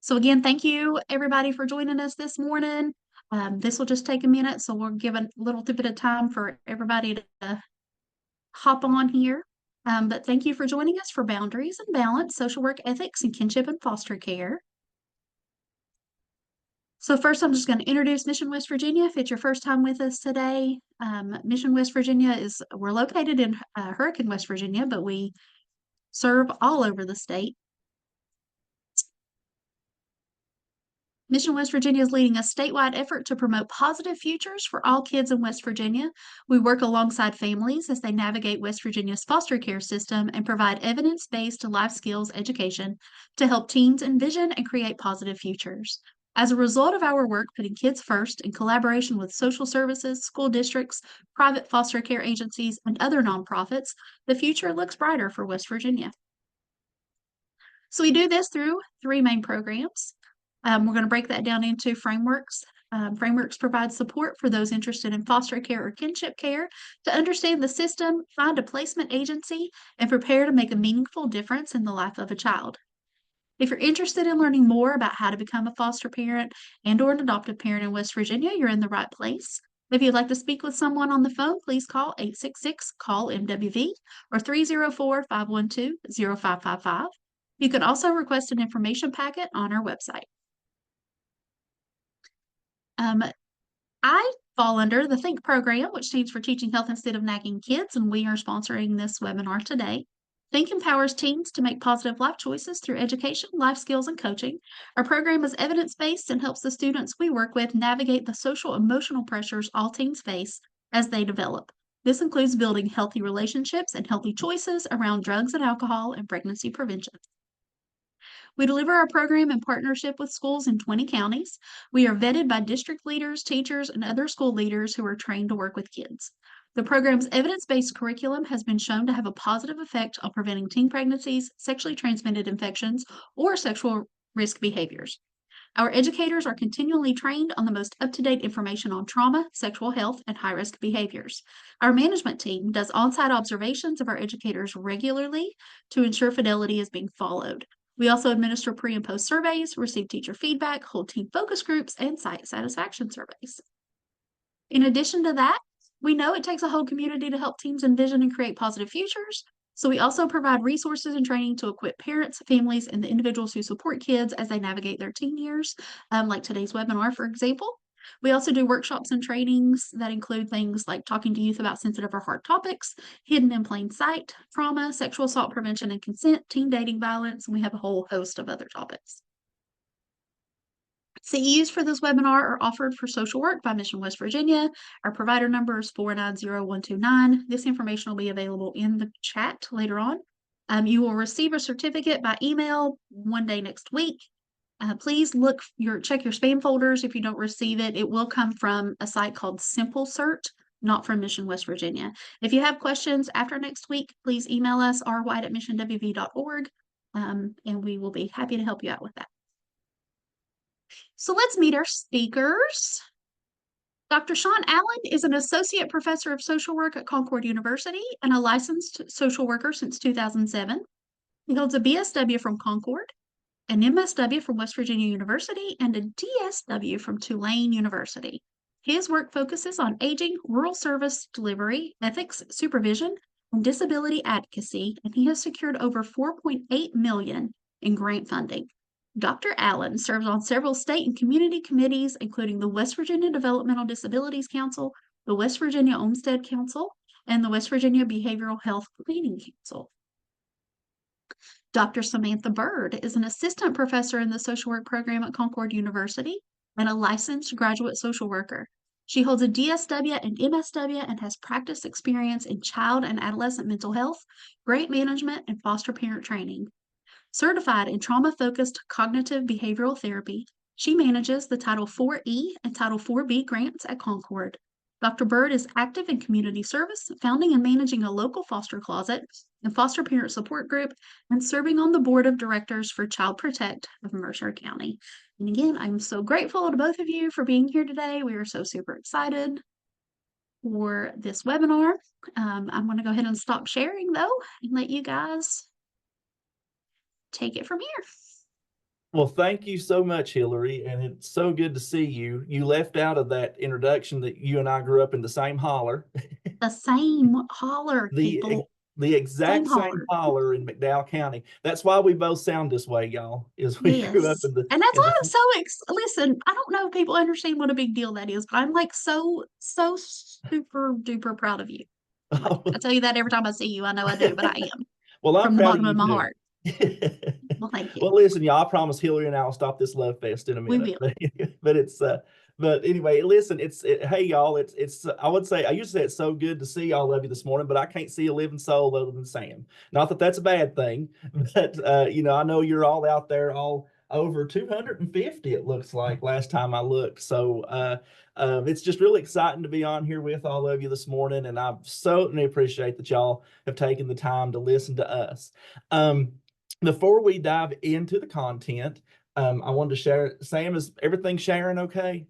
So again, thank you everybody for joining us this morning. This will just take a minute, so we'll give a little bit of time for everybody to hop on here. But thank you for joining us for Boundaries and Balance, Social Work Ethics, and Kinship and Foster Care. So first, I'm just going to introduce Mission West Virginia. If it's your first time with us today, Mission West Virginia we're located in Hurricane, West Virginia, but we serve all over the state. Mission West Virginia is leading a statewide effort to promote positive futures for all kids in West Virginia. We work alongside families as they navigate West Virginia's foster care system and provide evidence-based life skills education to help teens envision and create positive futures. As a result of our work putting kids first in collaboration with social services, school districts, private foster care agencies, and other nonprofits, the future looks brighter for West Virginia. So we do this through three main programs. We're going to break that down into frameworks. Frameworks provide support for those interested in foster care or kinship care to understand the system, find a placement agency, and prepare to make a meaningful difference in the life of a child. If you're interested in learning more about how to become a foster parent and/or an adoptive parent in West Virginia, you're in the right place. If you'd like to speak with someone on the phone, please call 866-CALL-MWV or 304-512-0555. You can also request an information packet on our website. I fall under the THINK program, which stands for Teaching Health Instead of Nagging Kids, and we are sponsoring this webinar today. THINK empowers teens to make positive life choices through education, life skills, and coaching. Our program is evidence-based and helps the students we work with navigate the social emotional pressures all teens face as they develop. This includes building healthy relationships and healthy choices around drugs and alcohol and pregnancy prevention. We deliver our program in partnership with schools in 20 counties. We are vetted by district leaders, teachers, and other school leaders who are trained to work with kids. The program's evidence-based curriculum has been shown to have a positive effect on preventing teen pregnancies, sexually transmitted infections, or sexual risk behaviors. Our educators are continually trained on the most up-to-date information on trauma, sexual health, and high-risk behaviors. Our management team does on-site observations of our educators regularly to ensure fidelity is being followed. We also administer pre and post surveys, receive teacher feedback, hold team focus groups, and site satisfaction surveys. In addition to that, we know it takes a whole community to help teams envision and create positive futures. So we also provide resources and training to equip parents, families, and the individuals who support kids as they navigate their teen years, like today's webinar, for example. We also do workshops and trainings that include things like talking to youth about sensitive or hard topics, hidden in plain sight, trauma, sexual assault prevention and consent, teen dating violence, and we have a whole host of other topics. CEUs for this webinar are offered for social work by Mission West Virginia. Our provider number is 490-129. This information will be available in the chat later on. You will receive a certificate by email one day next week. Please check your spam folders if you don't receive it. It will come from a site called Simple Cert, not from Mission West Virginia. If you have questions after next week, please email us rwhite@missionwv.org, and we will be happy to help you out with that. So let's meet our speakers. Dr. Sean Allen is an associate professor of social work at Concord University and a licensed social worker since 2007. He holds a BSW from Concord, an MSW from West Virginia University, and a DSW from Tulane University. His work focuses on aging, rural service delivery, ethics, supervision, and disability advocacy, and he has secured over $4.8 million in grant funding. Dr. Allen serves on several state and community committees, including the West Virginia Developmental Disabilities Council, the West Virginia Olmsted Council, and the West Virginia Behavioral Health Cleaning Council. Dr. Samantha Bird is an assistant professor in the social work program at Concord University and a licensed graduate social worker. She holds a DSW and MSW and has practice experience in child and adolescent mental health, grant management, and foster parent training. Certified in trauma-focused cognitive behavioral therapy, she manages the Title IV-E and Title IV-B grants at Concord. Dr. Bird is active in community service, founding and managing a local foster closet and foster parent support group, and serving on the board of directors for Child Protect of Mercer County. And again, I'm so grateful to both of you for being here today. We are so super excited for this webinar. I'm going to go ahead and stop sharing though and let you guys take it from here. Well, thank you so much, Hillary, and it's so good to see you. You left out of that introduction that you and I grew up in the same holler. The same holler, the people. the Same exact same holler. holler in McDowell County. That's why we both sound this way, y'all, is we grew up Yes. in the And that's in why I'm the so listen, I don't know if people understand what a big deal that is, but I'm like so super duper proud of you. Like I tell you that every time I see you. I know I do, but I am Well, I'm from the proud of bottom of you my too. heart. Well, thank you. Well, listen, y'all, I promise Hillary and I will stop this love fest in a We minute. will. But it's but anyway, listen, hey y'all, it's I would say I used to say it's so good to see all of you this morning, but I can't see a living soul other than Sam. Not that that's a bad thing, but I know you're all out there, all over 250 it looks like last time I looked. So it's just really exciting to be on here with all of you this morning, and I certainly appreciate that y'all have taken the time to listen to us. Um, Before we dive into the content, I wanted to share, Sam, is everything sharing okay?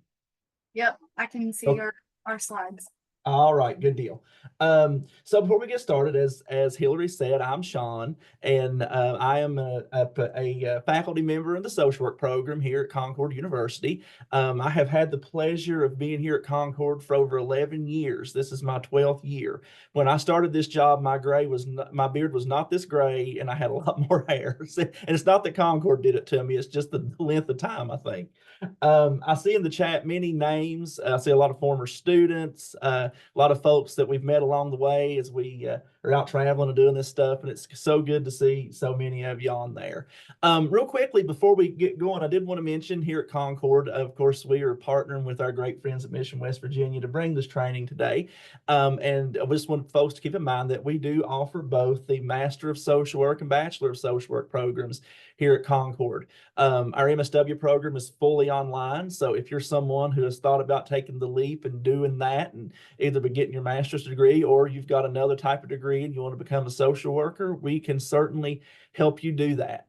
Yep, I can see Okay. our slides. All right, good deal. So before we get started, as Hillary said, I'm Sean, and I am a faculty member in the social work program here at Concord University. I have had the pleasure of being here at Concord for over 11 years. This is my 12th year. When I started this job, my beard was not this gray, and I had a lot more hair. And it's not that Concord did it to me; it's just the length of time, I think. I see in the chat many names. I see a lot of former students. A lot of folks that we've met along the way as we are out traveling and doing this stuff. And it's so good to see so many of you on there. Real quickly, before we get going, I did want to mention here at Concord, of course, we are partnering with our great friends at Mission, West Virginia to bring this training today. And I just want folks to keep in mind that we do offer both the Master of Social Work and Bachelor of Social Work programs here at Concord. Our MSW program is fully online. So if you're someone who has thought about taking the leap and doing that and either be getting your master's degree or you've got another type of degree and you want to become a social worker, we can certainly help you do that.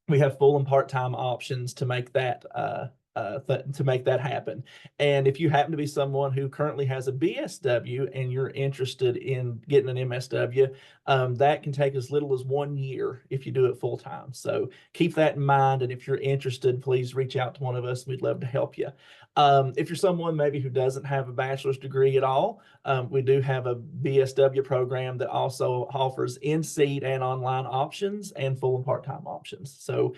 We have full and part-time options to make that happen. And if you happen to be someone who currently has a BSW and you're interested in getting an MSW, that can take as little as 1 year if you do it full time. So keep that in mind. And if you're interested, please reach out to one of us. We'd love to help you. If you're someone maybe who doesn't have a bachelor's degree at all, we do have a BSW program that also offers in-seat and online options and full and part-time options. So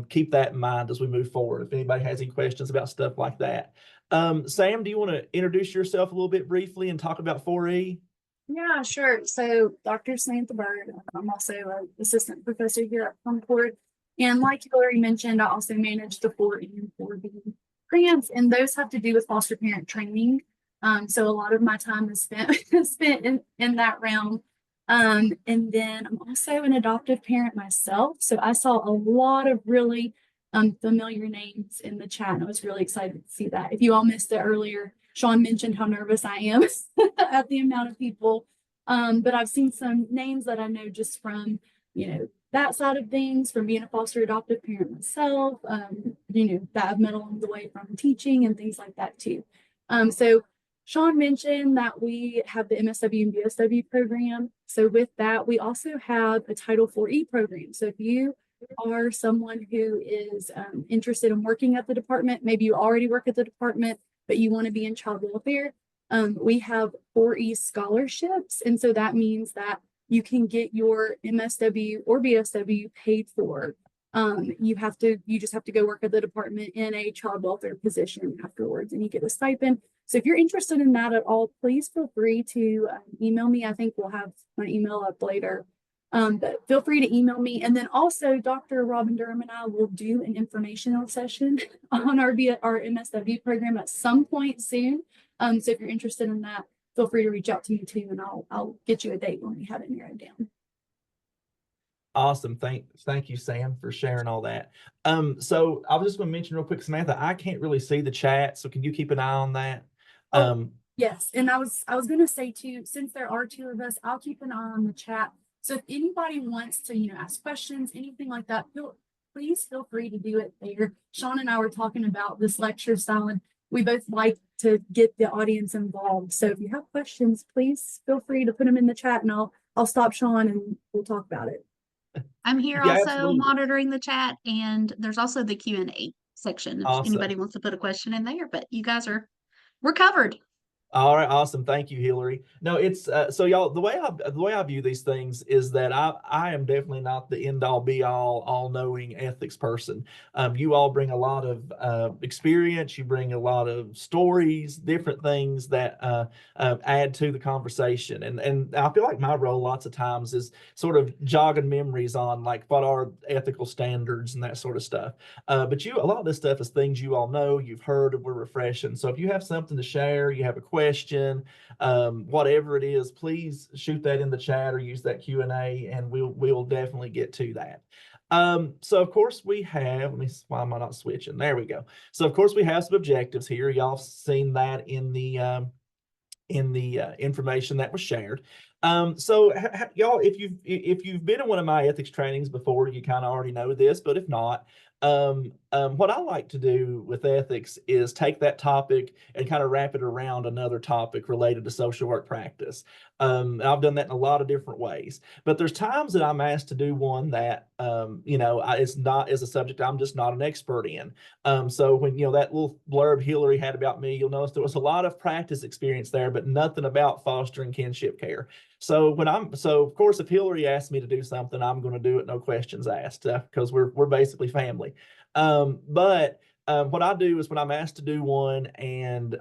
keep that in mind as we move forward. If anybody has any questions about stuff like that. Sam, do you want to introduce yourself a little bit briefly and talk about 4E? Yeah, sure. So Dr. Samantha Bird, I'm also an assistant professor here at Concord. And like Hillary mentioned, I also manage the 4E and 4B grants, and those have to do with foster parent training. So a lot of my time is spent in that realm. And then I'm also an adoptive parent myself. So I saw a lot of really familiar names in the chat, and I was really excited to see that. If you all missed it earlier, Sean mentioned how nervous I am at the amount of people. But I've seen some names that I know just from, that side of things, from being a foster adoptive parent myself, that I've met along the way from teaching and things like that too. So Sean mentioned that we have the MSW and BSW program. So with that, we also have a Title 4E program. So if you are someone who is interested in working at the department, maybe you already work at the department, but you want to be in child welfare, we have 4E scholarships. And so that means that you can get your MSW or BSW paid for. You just have to go work at the department in a child welfare position afterwards, and you get a stipend. So if you're interested in that at all, please feel free to email me. I think we'll have my email up later. But feel free to email me. And then also Dr. Robin Durham and I will do an informational session on our MSW program at some point soon. So if you're interested in that, feel free to reach out to me too, and I'll get you a date when we have it narrowed down. Awesome. Thank you, Sam, for sharing all that. So I was just going to mention real quick, Samantha, I can't really see the chat, so can you keep an eye on that? Yes, and I was going to say too, since there are two of us, I'll keep an eye on the chat. So if anybody wants to, ask questions, anything like that, please feel free to do it there. Sean and I were talking about this lecture style, and we both like to get the audience involved. So if you have questions, please feel free to put them in the chat, and I'll stop Sean and we'll talk about it. I'm here Yeah, also absolutely. monitoring the chat, and there's also the Q&A section if Awesome. anybody wants to put a question in there, but we're covered. All right, awesome. Thank you, Hillary. No, it's so y'all, the way I view these things is that I am definitely not the end all be all knowing ethics person. You all bring a lot of experience, you bring a lot of stories, different things that add to the conversation. And I feel like my role lots of times is sort of jogging memories on like what are ethical standards and that sort of stuff. But a lot of this stuff is things you all know, you've heard, and we're refreshing. So if you have something to share, you have a question, whatever it is, please shoot that in the chat or use that Q&A, and we'll definitely get to that. So of course we have, why am I not switching? There we go. So of course we have some objectives here. Y'all seen that in the information that was shared. So y'all, if you've been in one of my ethics trainings before, you kind of already know this, but if not, what I like to do with ethics is take that topic and kind of wrap it around another topic related to social work practice. I've done that in a lot of different ways, but there's times that I'm asked to do one that, it's not as a subject I'm just not an expert in. So when, that little blurb Hillary had about me, you'll notice there was a lot of practice experience there, but nothing about fostering kinship care. So of course, if Hillary asked me to do something, I'm going to do it, no questions asked, because we're basically family. But what I do is when I'm asked to do one and,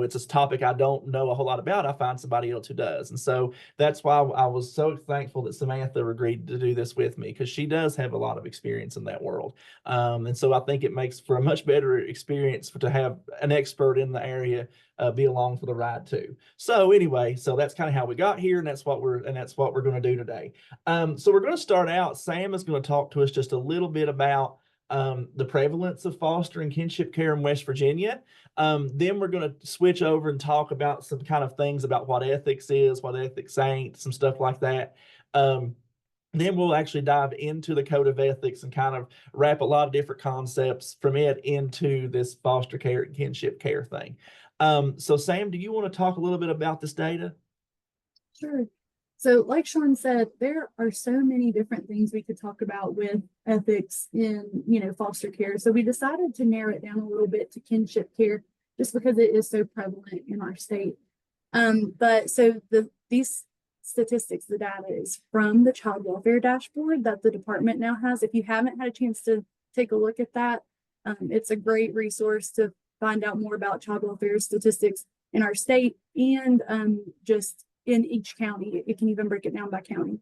it's a topic I don't know a whole lot about, I find somebody else who does. And so that's why I was so thankful that Samantha agreed to do this with me, because she does have a lot of experience in that world. And so I think it makes for a much better experience to have an expert in the area be along for the ride too. So anyway, so that's kind of how we got here, and that's what we're going to do today. So we're going to start out. Sam is going to talk to us just a little bit about the prevalence of foster and kinship care in West Virginia. Then we're going to switch over and talk about some kind of things about what ethics is, what ethics ain't, some stuff like that. Then we'll actually dive into the Code of Ethics and kind of wrap a lot of different concepts from it into this foster care and kinship care thing. So Sam, do you want to talk a little bit about this data? Sure. So like Sean said, there are so many different things we could talk about with ethics in, foster care. So we decided to narrow it down a little bit to kinship care just because it is so prevalent in our state. But so these statistics, the data is from the child welfare dashboard that the department now has. If you haven't had a chance to take a look at that, it's a great resource to find out more about child welfare statistics in our state and just in each county. It can even break it down by county.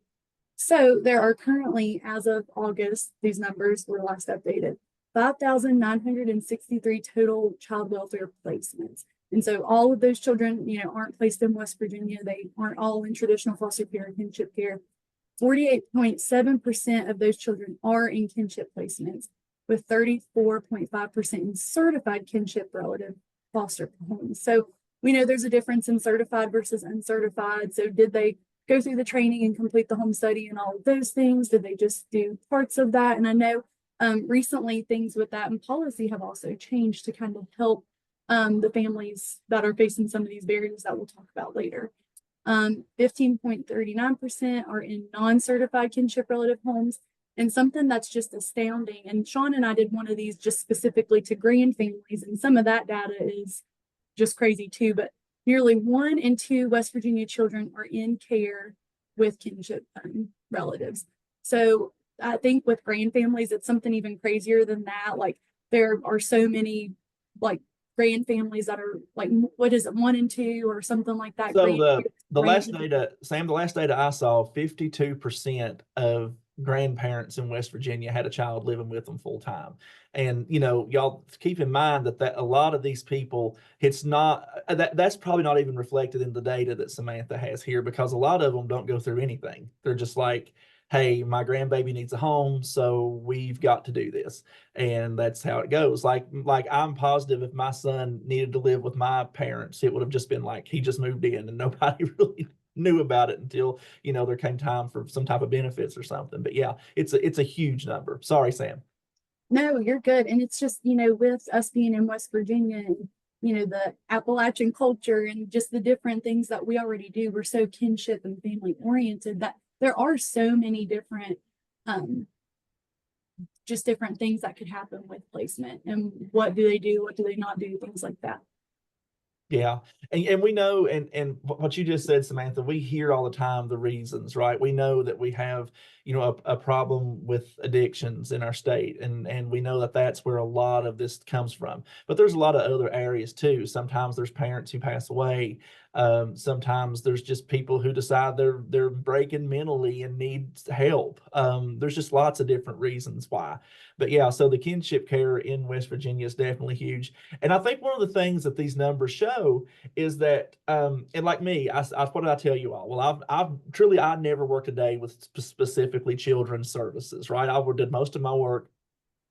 So there are currently, as of August, these numbers were last updated, 5,963 total child welfare placements. And so all of those children, aren't placed in West Virginia. They aren't all in traditional foster care and kinship care. 48.7% of those children are in kinship placements, with 34.5% in certified kinship relative foster homes. So we know there's a difference in certified versus uncertified. So did they go through the training and complete the home study and all of those things? Did they just do parts of that? And I know recently things with that and policy have also changed to kind of help the families that are facing some of these barriers that we'll talk about later. 15.39% are in non-certified kinship relative homes. And something that's just astounding, and Sean and I did one of these just specifically to grand families, and some of that data is just crazy too, but nearly 1 in 2 West Virginia children are in care with kinship relatives. So I think with grand families, it's something even crazier than that. Like there are so many like grand families that are like, what is it, 1 in 2 or something like that. So the last data, Sam, the last data I saw, 52% of grandparents in West Virginia had a child living with them full time. And y'all keep in mind that a lot of these people, it's not that's probably not even reflected in the data that Samantha has here, because a lot of them don't go through anything. They're just like, hey, my grandbaby needs a home, so we've got to do this. And that's how it goes. Like I'm positive if my son needed to live with my parents, it would have just been like he just moved in and nobody really knew about it until there came time for some type of benefits or something. But yeah, it's a huge number. Sorry, Sam. No, you're good. And it's just, with us being in West Virginia and, the Appalachian culture and just the different things that we already do, we're so kinship and family oriented that there are so many different just different things that could happen with placement, and what do they do, what do they not do, things like that. Yeah. And we know, and what you just said, Samantha, we hear all the time the reasons, right? We know that we have, a problem with addictions in our state, and we know that that's where a lot of this comes from. But there's a lot of other areas too. Sometimes there's parents who pass away. Sometimes there's just people who decide they're breaking mentally and need help. There's just lots of different reasons why. But yeah, so the kinship care in West Virginia is definitely huge. And I think one of the things that these numbers show is that, and like me, what did I tell you all? Well, I never worked a day with specifically children's services, right? I did most of my work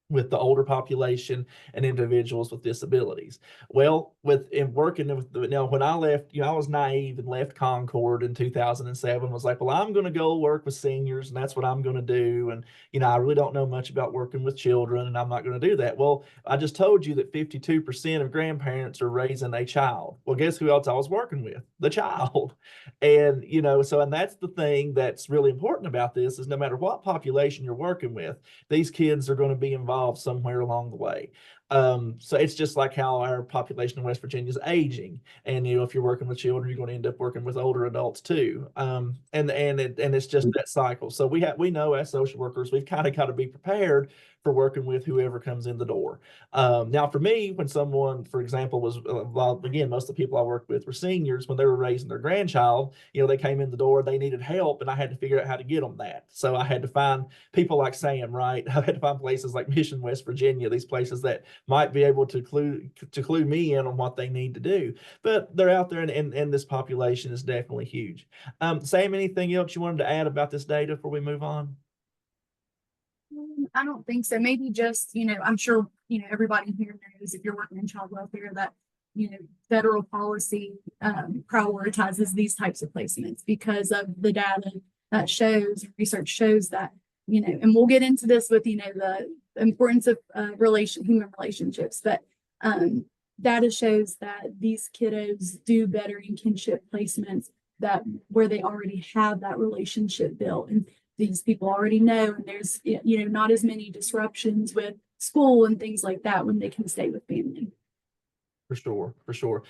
with the older population and individuals with disabilities. Well, in working with when I left, I was naive and left Concord in 2007, was like, well, I'm going to go work with seniors and that's what I'm going to do. And, I really don't know much about working with children and I'm not going to do that. Well, I just told you that 52% of grandparents are raising a child. Well, guess who else I was working with? The child. And, and that's the thing that's really important about this is no matter what population you're working with, these kids are going to be involved somewhere along the way. So it's just like how our population in West Virginia is aging. And, if you're working with children, you're going to end up working with older adults too. And it's just that cycle. So we know as social workers, we've kind of got to be prepared for working with whoever comes in the door. Now for me, when someone, for example, was, again, most of the people I worked with were seniors, when they were raising their grandchild, they came in the door, they needed help, and I had to figure out how to get them that. So I had to find people like Sam, right? I had to find places like Mission, West Virginia, these places that might be able to clue me in on what they need to do. But they're out there, and this population is definitely huge. Sam, anything else you wanted to add about this data before we move on? I don't think so. Maybe just, I'm sure, everybody here knows if you're working in child welfare that, federal policy prioritizes these types of placements because of the data that shows, research shows that, and we'll get into this with, the importance of human relationships, but data shows that these kiddos do better in kinship placements where they already have that relationship built. And these people already know, and there's, not as many disruptions with school and things like that when they can stay with family. For sure.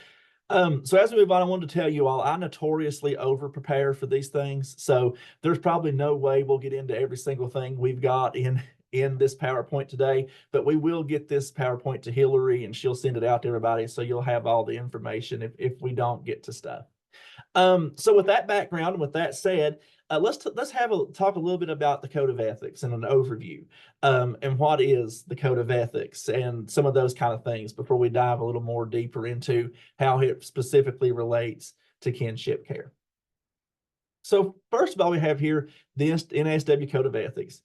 So as we move on, I wanted to tell you all, I notoriously over prepare for these things. So there's probably no way we'll get into every single thing we've got in this PowerPoint today, but we will get this PowerPoint to Hillary and she'll send it out to everybody. So you'll have all the information if we don't get to stuff. So with that background and with that said, let's talk a little bit about the Code of Ethics and an overview, and what is the Code of Ethics and some of those kind of things before we dive a little more deeper into how it specifically relates to kinship care. So first of all, we have here the NASW Code of Ethics.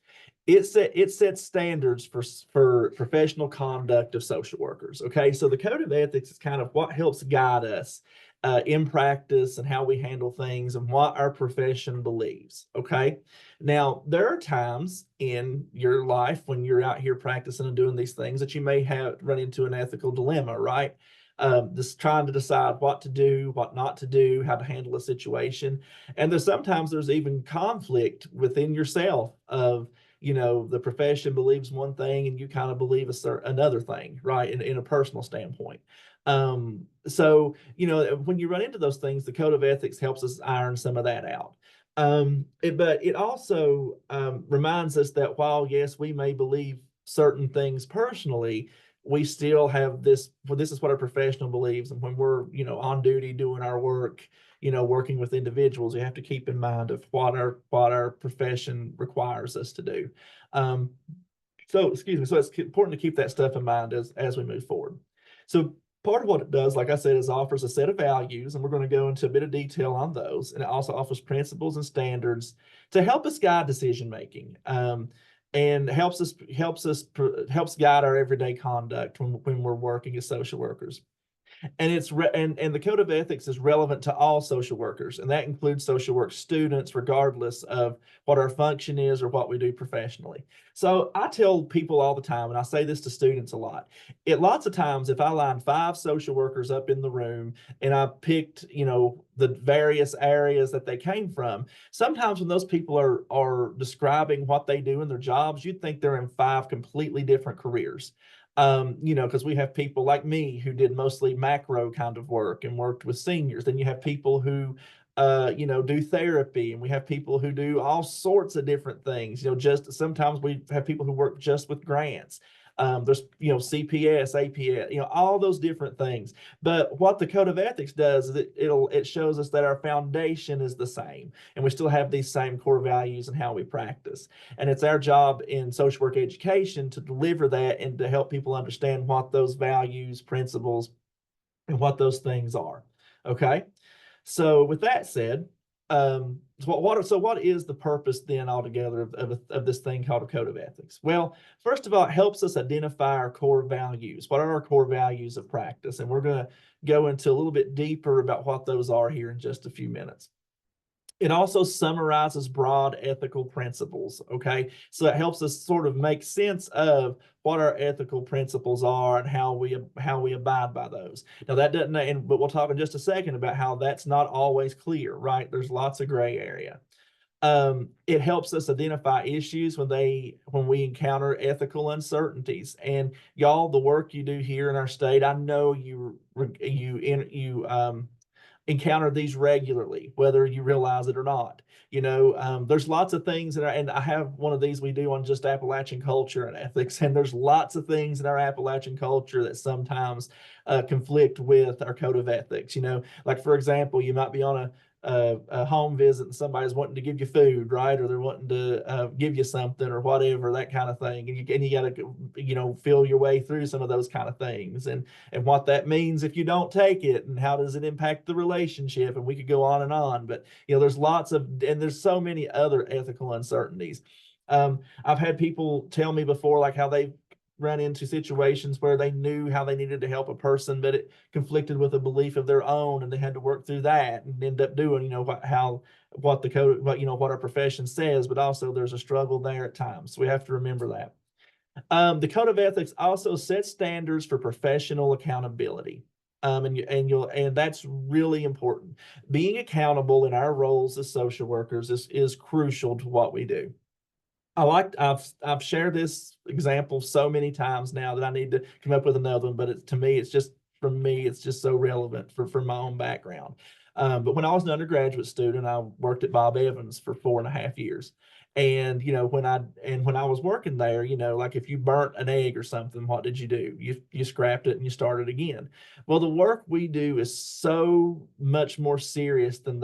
It sets standards for professional conduct of social workers. Okay, so the Code of Ethics is kind of what helps guide us in practice and how we handle things and what our profession believes. Okay, now there are times in your life when you're out here practicing and doing these things that you may run into an ethical dilemma, right? Just trying to decide what to do, what not to do, how to handle a situation. And sometimes there's even conflict within yourself of, the profession believes one thing and you kind of believe another thing, right? In a personal standpoint. So, when you run into those things, the Code of Ethics helps us iron some of that out. But it also reminds us that while, yes, we may believe certain things personally, we still have this is what our professional believes. And when we're, on duty doing our work, working with individuals, we have to keep in mind of what our profession requires us to do. So it's important to keep that stuff in mind as we move forward. So part of what it does, like I said, is offers a set of values, and we're going to go into a bit of detail on those. And it also offers principles and standards to help us guide decision making. And helps guide our everyday conduct when we're working as social workers. And and the code of ethics is relevant to all social workers, and that includes social work students, regardless of what our function is or what we do professionally. So I tell people all the time, and I say this to students a lot. Lots of times, if I lined 5 social workers up in the room and I picked, the various areas that they came from, sometimes when those people are describing what they do in their jobs, you'd think they're in 5 completely different careers. Because we have people like me who did mostly macro kind of work and worked with seniors. Then you have people who, do therapy, and we have people who do all sorts of different things. Just sometimes we have people who work just with grants. There's, CPS, APS, all those different things. But what the Code of Ethics does is it shows us that our foundation is the same, and we still have these same core values and how we practice. And it's our job in social work education to deliver that and to help people understand what those values, principles, and what those things are. Okay. So with that said, what is the purpose then altogether of this thing called a code of ethics? Well, first of all, it helps us identify our core values. What are our core values of practice? And we're going to go into a little bit deeper about what those are here in just a few minutes. It also summarizes broad ethical principles, okay? So it helps us sort of make sense of what our ethical principles are and how we abide by those. Now that doesn't, but we'll talk in just a second about how that's not always clear, right? There's lots of gray area. It helps us identify issues when we encounter ethical uncertainties. And y'all, the work you do here in our state, I know you encounter these regularly, whether you realize it or not. There's lots of things and I have one of these we do on just Appalachian culture and ethics, and there's lots of things in our Appalachian culture that sometimes conflict with our code of ethics. Like for example, you might be on a home visit and somebody's wanting to give you food, right? Or they're wanting to give you something or whatever, that kind of thing. And you got to, feel your way through some of those kind of things and what that means if you don't take it and how does it impact the relationship. And we could go on and on, but there's there's so many other ethical uncertainties. I've had people tell me before, like how they run into situations where they knew how they needed to help a person, but it conflicted with a belief of their own, and they had to work through that and end up doing, what the code, what our profession says, but also there's a struggle there at times. So we have to remember that. The Code of Ethics also sets standards for professional accountability. And that's really important. Being accountable in our roles as social workers is crucial to what we do. I've shared this example so many times now that I need to come up with another one, but to me, it's just so relevant for my own background. But when I was an undergraduate student, I worked at Bob Evans for 4.5 years. And when I was working there, like if you burnt an egg or something, what did you do? You scrapped it and you started again. Well, the work we do is so much more serious than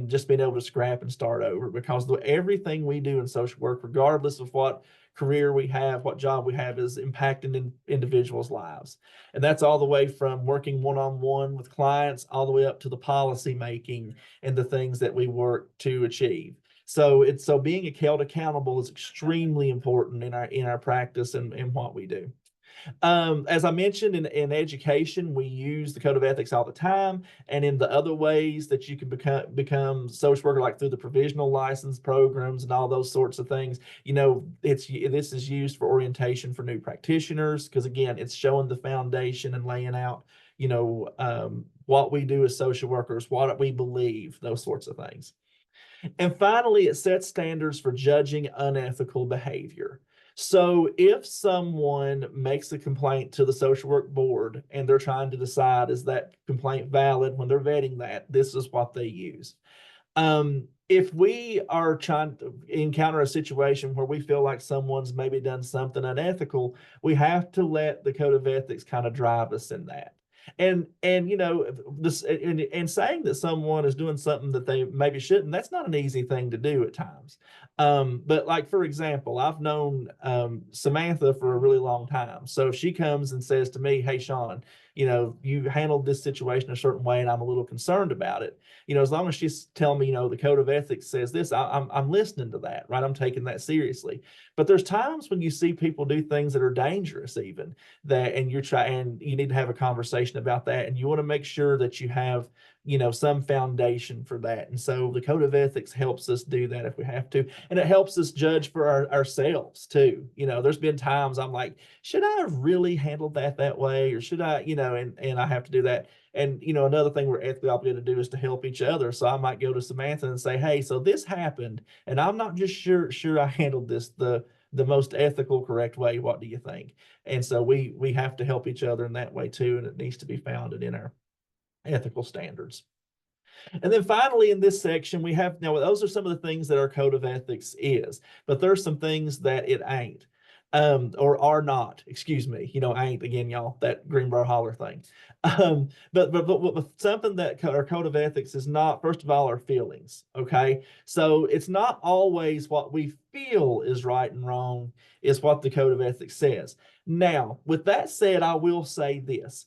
just being able to scrap and start over, because everything we do in social work, regardless of what career we have, what job we have, is impacting individuals' lives. And that's all the way from working one-on-one with clients all the way up to the policy making and the things that we work to achieve. So being held accountable is extremely important in our practice and what we do. As I mentioned, in education, we use the Code of Ethics all the time, and in the other ways that you can become social worker, like through the provisional license programs and all those sorts of things. This is used for orientation for new practitioners, because again, it's showing the foundation and laying out, what we do as social workers, what we believe, those sorts of things. And finally, it sets standards for judging unethical behavior. So if someone makes a complaint to the social work board and they're trying to decide, is that complaint valid, when they're vetting that, this is what they use. If we are trying to encounter a situation where we feel like someone's maybe done something unethical, we have to let the Code of Ethics kind of drive us in that. And this and saying that someone is doing something that they maybe shouldn't, that's not an easy thing to do at times. But like, for example, I've known Samantha for a really long time. So if she comes and says to me, "Hey, Sean, you handled this situation a certain way and I'm a little concerned about it. As long as she's telling me, the code of ethics says this, I'm listening to that, right? I'm taking that seriously. But there's times when you see people do things that are dangerous even, and you need to have a conversation about that. And you want to make sure that you have, some foundation for that. And so the code of ethics helps us do that if we have to. And it helps us judge for ourselves too. There's been times I'm like, should I have really handled that way? Or should I, and I have to do that. And, another thing we're ethically obligated to do is to help each other. So I might go to Samantha and say, hey, so this happened, and I'm not just sure I handled this the most ethical, correct way. What do you think? And so we have to help each other in that way too. And it needs to be founded in our ethical standards. And then finally, in this section, we have, now those are some of the things that our code of ethics is, but there's some things that it ain't, or are not, excuse me, ain't, again, y'all, that Greenbrier Holler thing. But something that our code of ethics is not, first of all, our feelings, okay? So it's not always what we feel is right and wrong, is what the code of ethics says. Now, with that said, I will say this.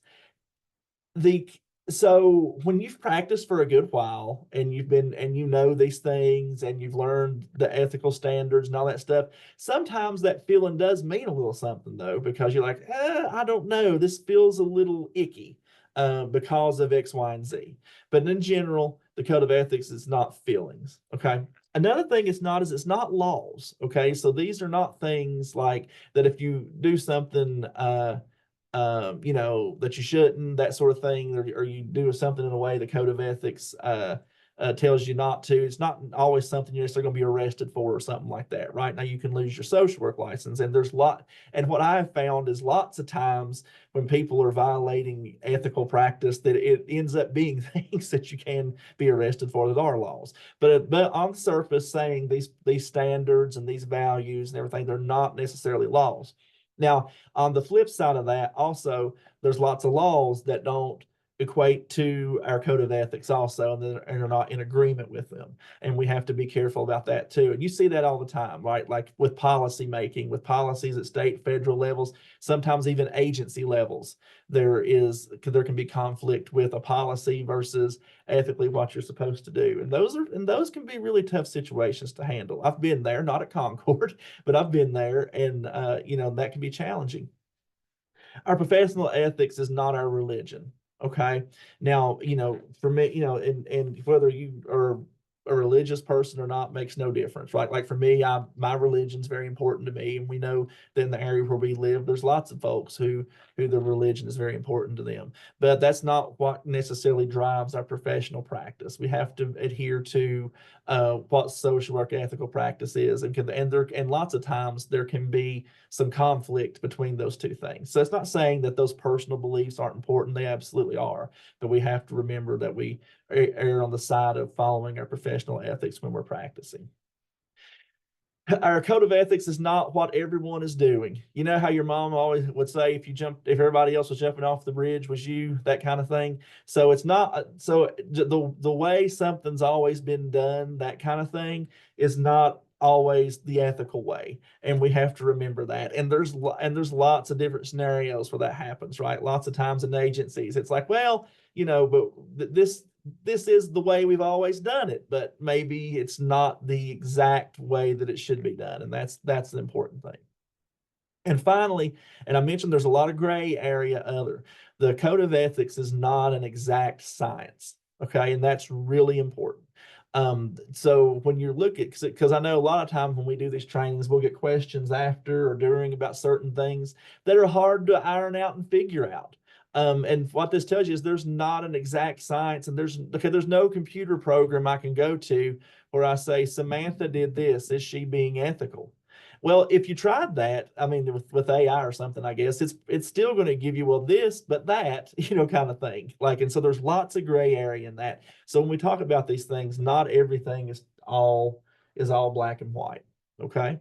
So when you've practiced for a good while and you know these things and you've learned the ethical standards and all that stuff, sometimes that feeling does mean a little something though, because you're like, I don't know, this feels a little icky because of X, Y, and Z. But in general, the code of ethics is not feelings, okay? Another thing it's not laws, okay? So these are not things like that if you do something that you shouldn't, that sort of thing, or you do something in a way the code of ethics tells you not to. It's not always something you're necessarily going to be arrested for or something like that. Right now, you can lose your social work license, and and what I have found is lots of times when people are violating ethical practice, that it ends up being things that you can be arrested for that are laws. But on the surface, saying these standards and these values and everything, they're not necessarily laws. Now, on the flip side of that, also, there's lots of laws that don't equate to our code of ethics also, and are not in agreement with them. And we have to be careful about that too. And you see that all the time, right? Like with policy making, with policies at state, federal levels, sometimes even agency levels, there can be conflict with a policy versus ethically what you're supposed to do. And those can be really tough situations to handle. I've been there, not at Concord, but I've been there, and that can be challenging. Our professional ethics is not our religion. Okay. Now, for me, and whether you are a religious person or not makes no difference, right? Like for me, my religion's very important to me. And we know that in the area where we live, there's lots of folks who the religion is very important to them. But that's not what necessarily drives our professional practice. We have to adhere to what social work ethical practice is, and lots of times there can be some conflict between those two things. So it's not saying that those personal beliefs aren't important; they absolutely are. But we have to remember that we err on the side of following our professional ethics when we're practicing. Our code of ethics is not what everyone is doing. You know how your mom always would say, if everybody else was jumping off the bridge, was you, that kind of thing. So it's not, so the way something's always been done, that kind of thing, is not always the ethical way. And we have to remember that. And there's lots of different scenarios where that happens, right? Lots of times in agencies, it's like, well, but this is the way we've always done it, but maybe it's not the exact way that it should be done. And that's an important thing. And finally, and I mentioned there's a lot of gray area the code of ethics is not an exact science. Okay. And that's really important. So when you look at, because I know a lot of times when we do these trainings, we'll get questions after or during about certain things that are hard to iron out and figure out. And what this tells you is there's not an exact science, and there's no computer program I can go to where I say, Samantha did this, is she being ethical? Well, if you tried that, I mean, with AI or something, I guess it's still going to give you, well, this, but that, kind of thing. And so there's lots of gray area in that. So when we talk about these things, not everything is all black and white. Okay.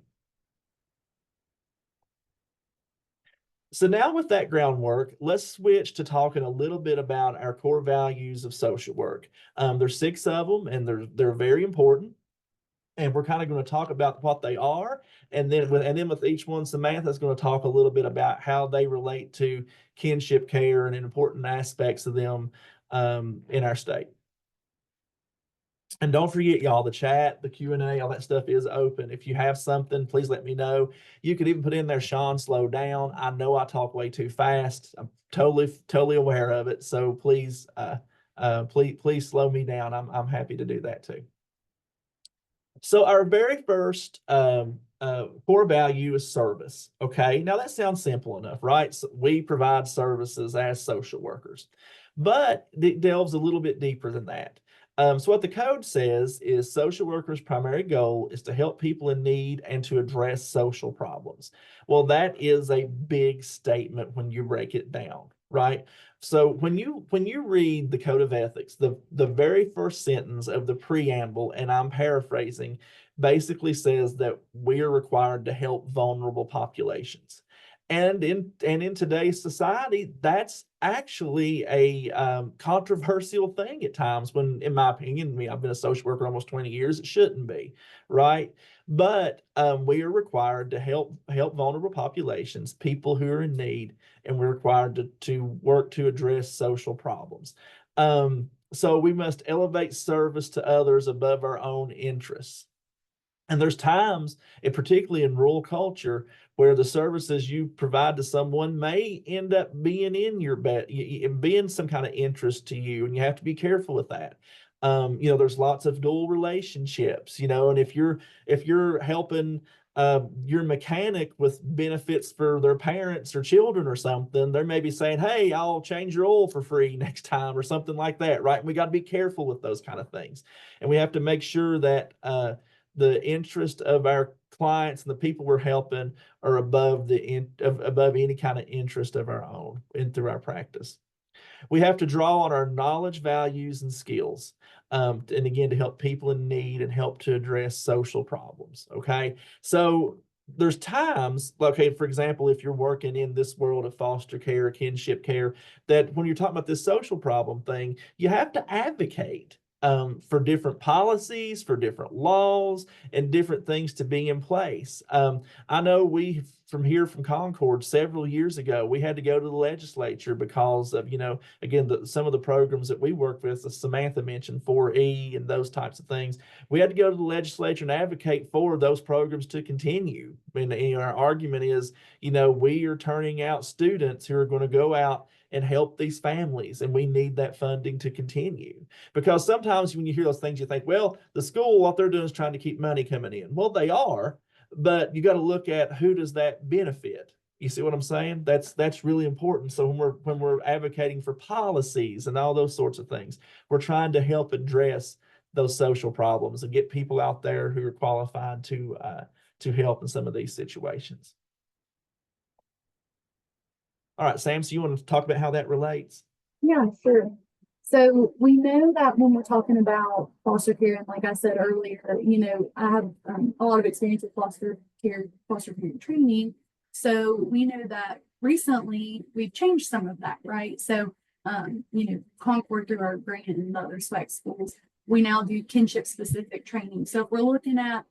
So now with that groundwork, let's switch to talking a little bit about our core values of social work. There's 6 of them, and they're very important. And we're kind of going to talk about what they are. And then with each one, Samantha's going to talk a little bit about how they relate to kinship care and important aspects of them in our state. And don't forget, y'all, the chat, the Q&A, all that stuff is open. If you have something, please let me know. You could even put in there, Sean, slow down. I know I talk way too fast. I'm totally aware of it. So please, please slow me down. I'm happy to do that too. So our very first core value is service. Okay, now that sounds simple enough, right? So we provide services as social workers, but it delves a little bit deeper than that. So what the code says is social workers' primary goal is to help people in need and to address social problems. Well, that is a big statement when you break it down, right? So when you read the Code of Ethics, the very first sentence of the preamble, and I'm paraphrasing, basically says that we are required to help vulnerable populations. And in today's society, that's actually a controversial thing at times when, in my opinion, I've been a social worker almost 20 years, it shouldn't be, right? But we are required to help vulnerable populations, people who are in need, and we're required to work to address social problems. So we must elevate service to others above our own interests. And there's times, and particularly in rural culture, where the services you provide to someone may end up being in your being some kind of interest to you, and you have to be careful with that. There's lots of dual relationships, and if you're helping your mechanic with benefits for their parents or children or something, they may be saying, "Hey, I'll change your oil for free next time," or something like that, right? And we got to be careful with those kind of things, and we have to make sure that the interest of our clients and the people we're helping are above any kind of interest of our own through our practice. We have to draw on our knowledge, values, and skills, and again, to help people in need and help to address social problems. Okay, so there's times, okay, for example, if you're working in this world of foster care, kinship care, that when you're talking about this social problem thing, you have to advocate for different policies, for different laws, and different things to be in place. I know from Concord several years ago, we had to go to the legislature because of, again, some of the programs that we work with, as Samantha mentioned, 4E and those types of things. We had to go to the legislature and advocate for those programs to continue. And our argument is, we are turning out students who are going to go out and help these families, and we need that funding to continue. Because sometimes when you hear those things, you think, well, the school, what they're doing is trying to keep money coming in. Well, they are, but you got to look at who does that benefit. You see what I'm saying? That's really important. So when we're advocating for policies and all those sorts of things, we're trying to help address those social problems and get people out there who are qualified to help in some of these situations. All right, Sam, so you want to talk about how that relates? Yeah, sure. So we know that when we're talking about foster care, and like I said earlier, I have a lot of experience with foster care training. So we know that recently we've changed some of that, right? So, Concord through our grant and other SWAC schools, we now do kinship specific training. So if we're looking at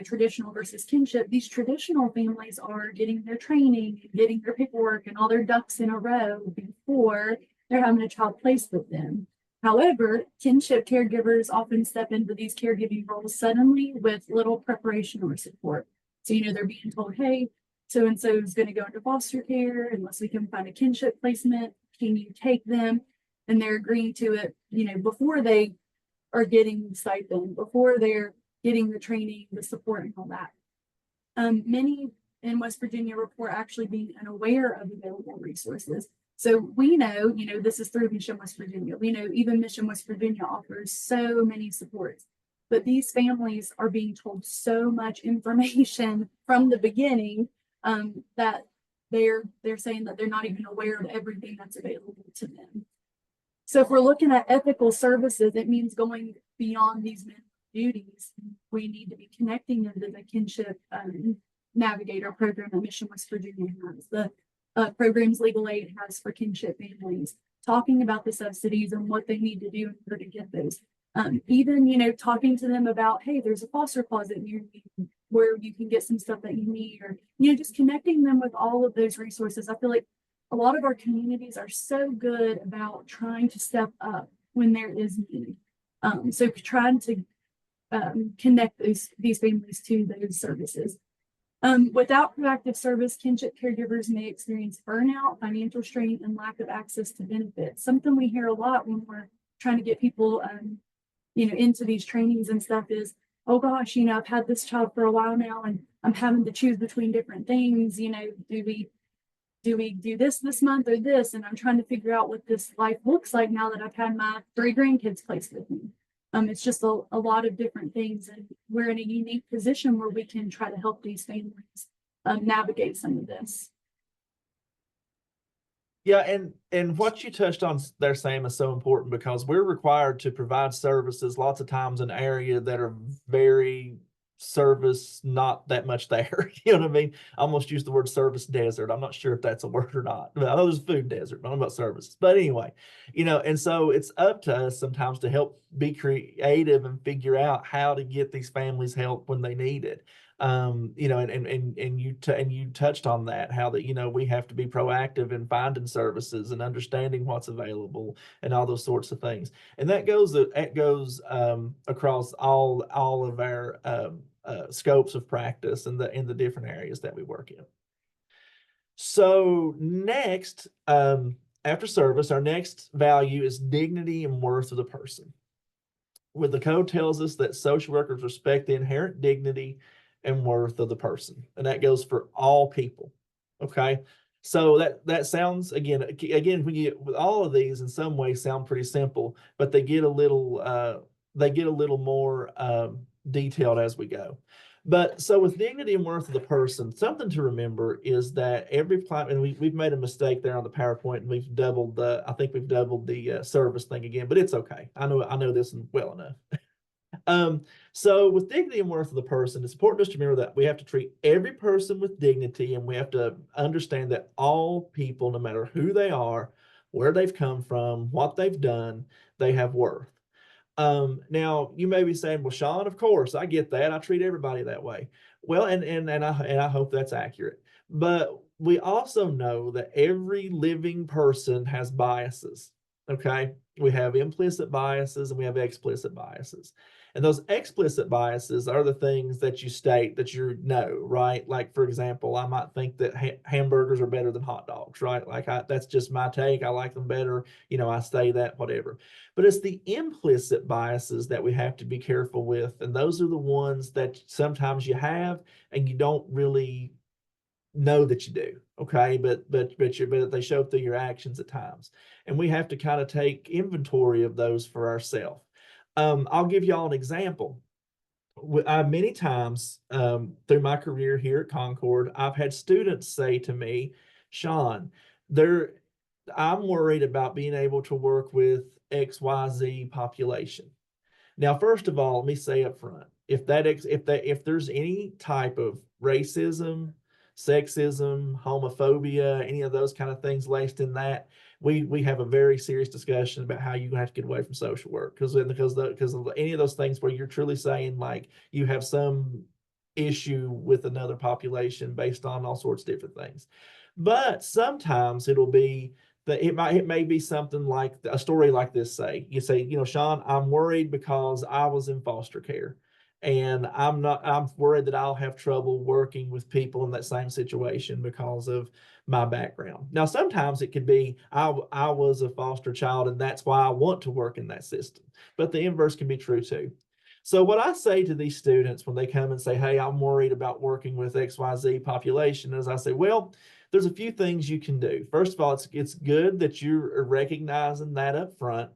traditional versus kinship, these traditional families are getting their training, getting their paperwork and all their ducks in a row before they're having a child placed with them. However, kinship caregivers often step into these caregiving roles suddenly with little preparation or support. So, they're being told, hey, so-and-so is going to go into foster care unless we can find a kinship placement. Can you take them? And they're agreeing to it, before they are getting stipend, before they're getting the training, the support, and all that. Many in West Virginia report actually being unaware of available resources. So we know, this is through Mission West Virginia. We know even Mission West Virginia offers so many supports, but these families are being told so much information from the beginning that they're saying that they're not even aware of everything that's available to them. So if we're looking at ethical services, it means going beyond these duties. We need to be connecting them to the kinship navigator program that Mission West Virginia has, the programs legal aid has for kinship families, talking about the subsidies and what they need to do in order to get those. Even, you know, talking to them about, hey, there's a foster closet near you where you can get some stuff that you need, or, you know, just connecting them with all of those resources. I feel like a lot of our communities are so good about trying to step up when there is need. So trying to connect these families to those services. Without proactive service, kinship caregivers may experience burnout, financial strain, and lack of access to benefits. Something we hear a lot when we're trying to get people, you know, into these trainings and stuff is, oh gosh, you know, I've had this child for a while now, and I'm having to choose between different things. You know, do we do this month or this? And I'm trying to figure out what this life looks like now that I've had my 3 grandkids placed with me. It's just a lot of different things, and we're in a unique position where we can try to help these families navigate some of this. Yeah, and what you touched on there, Sam, is so important because we're required to provide services lots of times in areas that are very service not that much there. You know what I mean? I almost used the word service desert. I'm not sure if that's a word or not. I know there's a food desert, but I don't know about services. But anyway, you know, and so it's up to us sometimes to help be creative and figure out how to get these families help when they need it. You know, and you touched on that, how that, you know, we have to be proactive in finding services and understanding what's available and all those sorts of things. And that goes across all of our scopes of practice and the different areas that we work in. So next, after service, our next value is dignity and worth of the person. Where the code tells us that social workers respect the inherent dignity and worth of the person, and that goes for all people. Okay, so that sounds again when you with all of these in some ways sound pretty simple, but they get a little more detailed as we go. But so with dignity and worth of the person, something to remember is that every and we've made a mistake there on the PowerPoint, and we've doubled I think we've doubled the service thing again, but it's okay. I know this well enough. So with dignity and worth of the person, it's important just to remember that we have to treat every person with dignity, and we have to understand that all people, no matter who they are, where they've come from, what they've done, they have worth. Now you may be saying, well, Sean, of course, I get that. I treat everybody that way. Well, and I hope that's accurate. But we also know that every living person has biases. Okay. We have implicit biases and we have explicit biases. And those explicit biases are the things that you state that you know, right? Like, for example, I might think that hamburgers are better than hot dogs, right? Like that's just my take. I like them better. You know, I say that, whatever. But it's the implicit biases that we have to be careful with. And those are the ones that sometimes you have and you don't really know that you do. Okay. But they show through your actions at times. And we have to kind of take inventory of those for ourselves. I'll give y'all an example. Many times through my career here at Concord, I've had students say to me, Sean, I'm worried about being able to work with XYZ population. Now, first of all, let me say up front, if there's any type of racism, sexism, homophobia, any of those kind of things laced in that, we have a very serious discussion about how you have to get away from social work because of any of those things where you're truly saying like you have some issue with another population based on all sorts of different things. But sometimes it'll be that it may be something like a story like this. Say, you say, you know, Sean, I'm worried because I was in foster care and I'm worried that I'll have trouble working with people in that same situation because of my background. Now, sometimes it could be I was a foster child and that's why I want to work in that system, but the inverse can be true too. So what I say to these students when they come and say, hey, I'm worried about working with XYZ population, is I say, well, there's a few things you can do. First of all, it's good that you're recognizing that up front.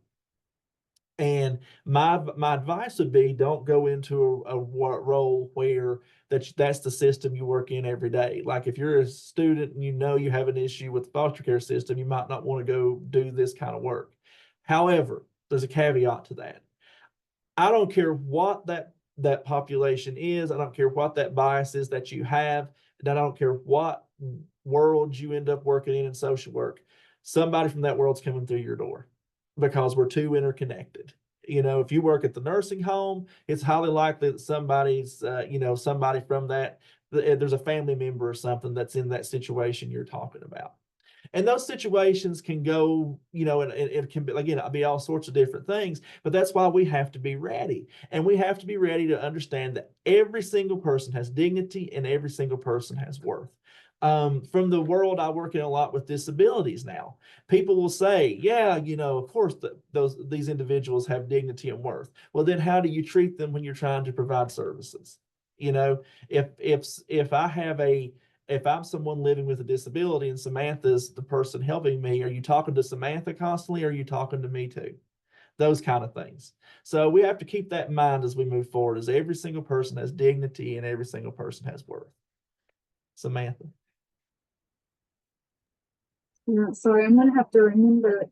And my advice would be don't go into a role where that's the system you work in every day. Like if you're a student and you know you have an issue with the foster care system, you might not want to go do this kind of work. However, there's a caveat to that. I don't care what that population is. I don't care what that bias is that you have. And I don't care what world you end up working in social work. Somebody from that world's coming through your door because we're too interconnected. You know, if you work at the nursing home, it's highly likely that somebody's, somebody from that, there's a family member or something that's in that situation you're talking about. And those situations can go, and it can be, again, it'll be all sorts of different things, but that's why we have to be ready. And we have to be ready to understand that every single person has dignity and every single person has worth. From the world, I work in a lot with disabilities now. People will say, yeah, of course, these individuals have dignity and worth. Well, then how do you treat them when you're trying to provide services? If I'm someone living with a disability and Samantha's the person helping me, are you talking to Samantha constantly, or are you talking to me too? Those kind of things. So we have to keep that in mind as we move forward, as every single person has dignity and every single person has worth. Samantha. Yeah, sorry, I'm gonna have to remember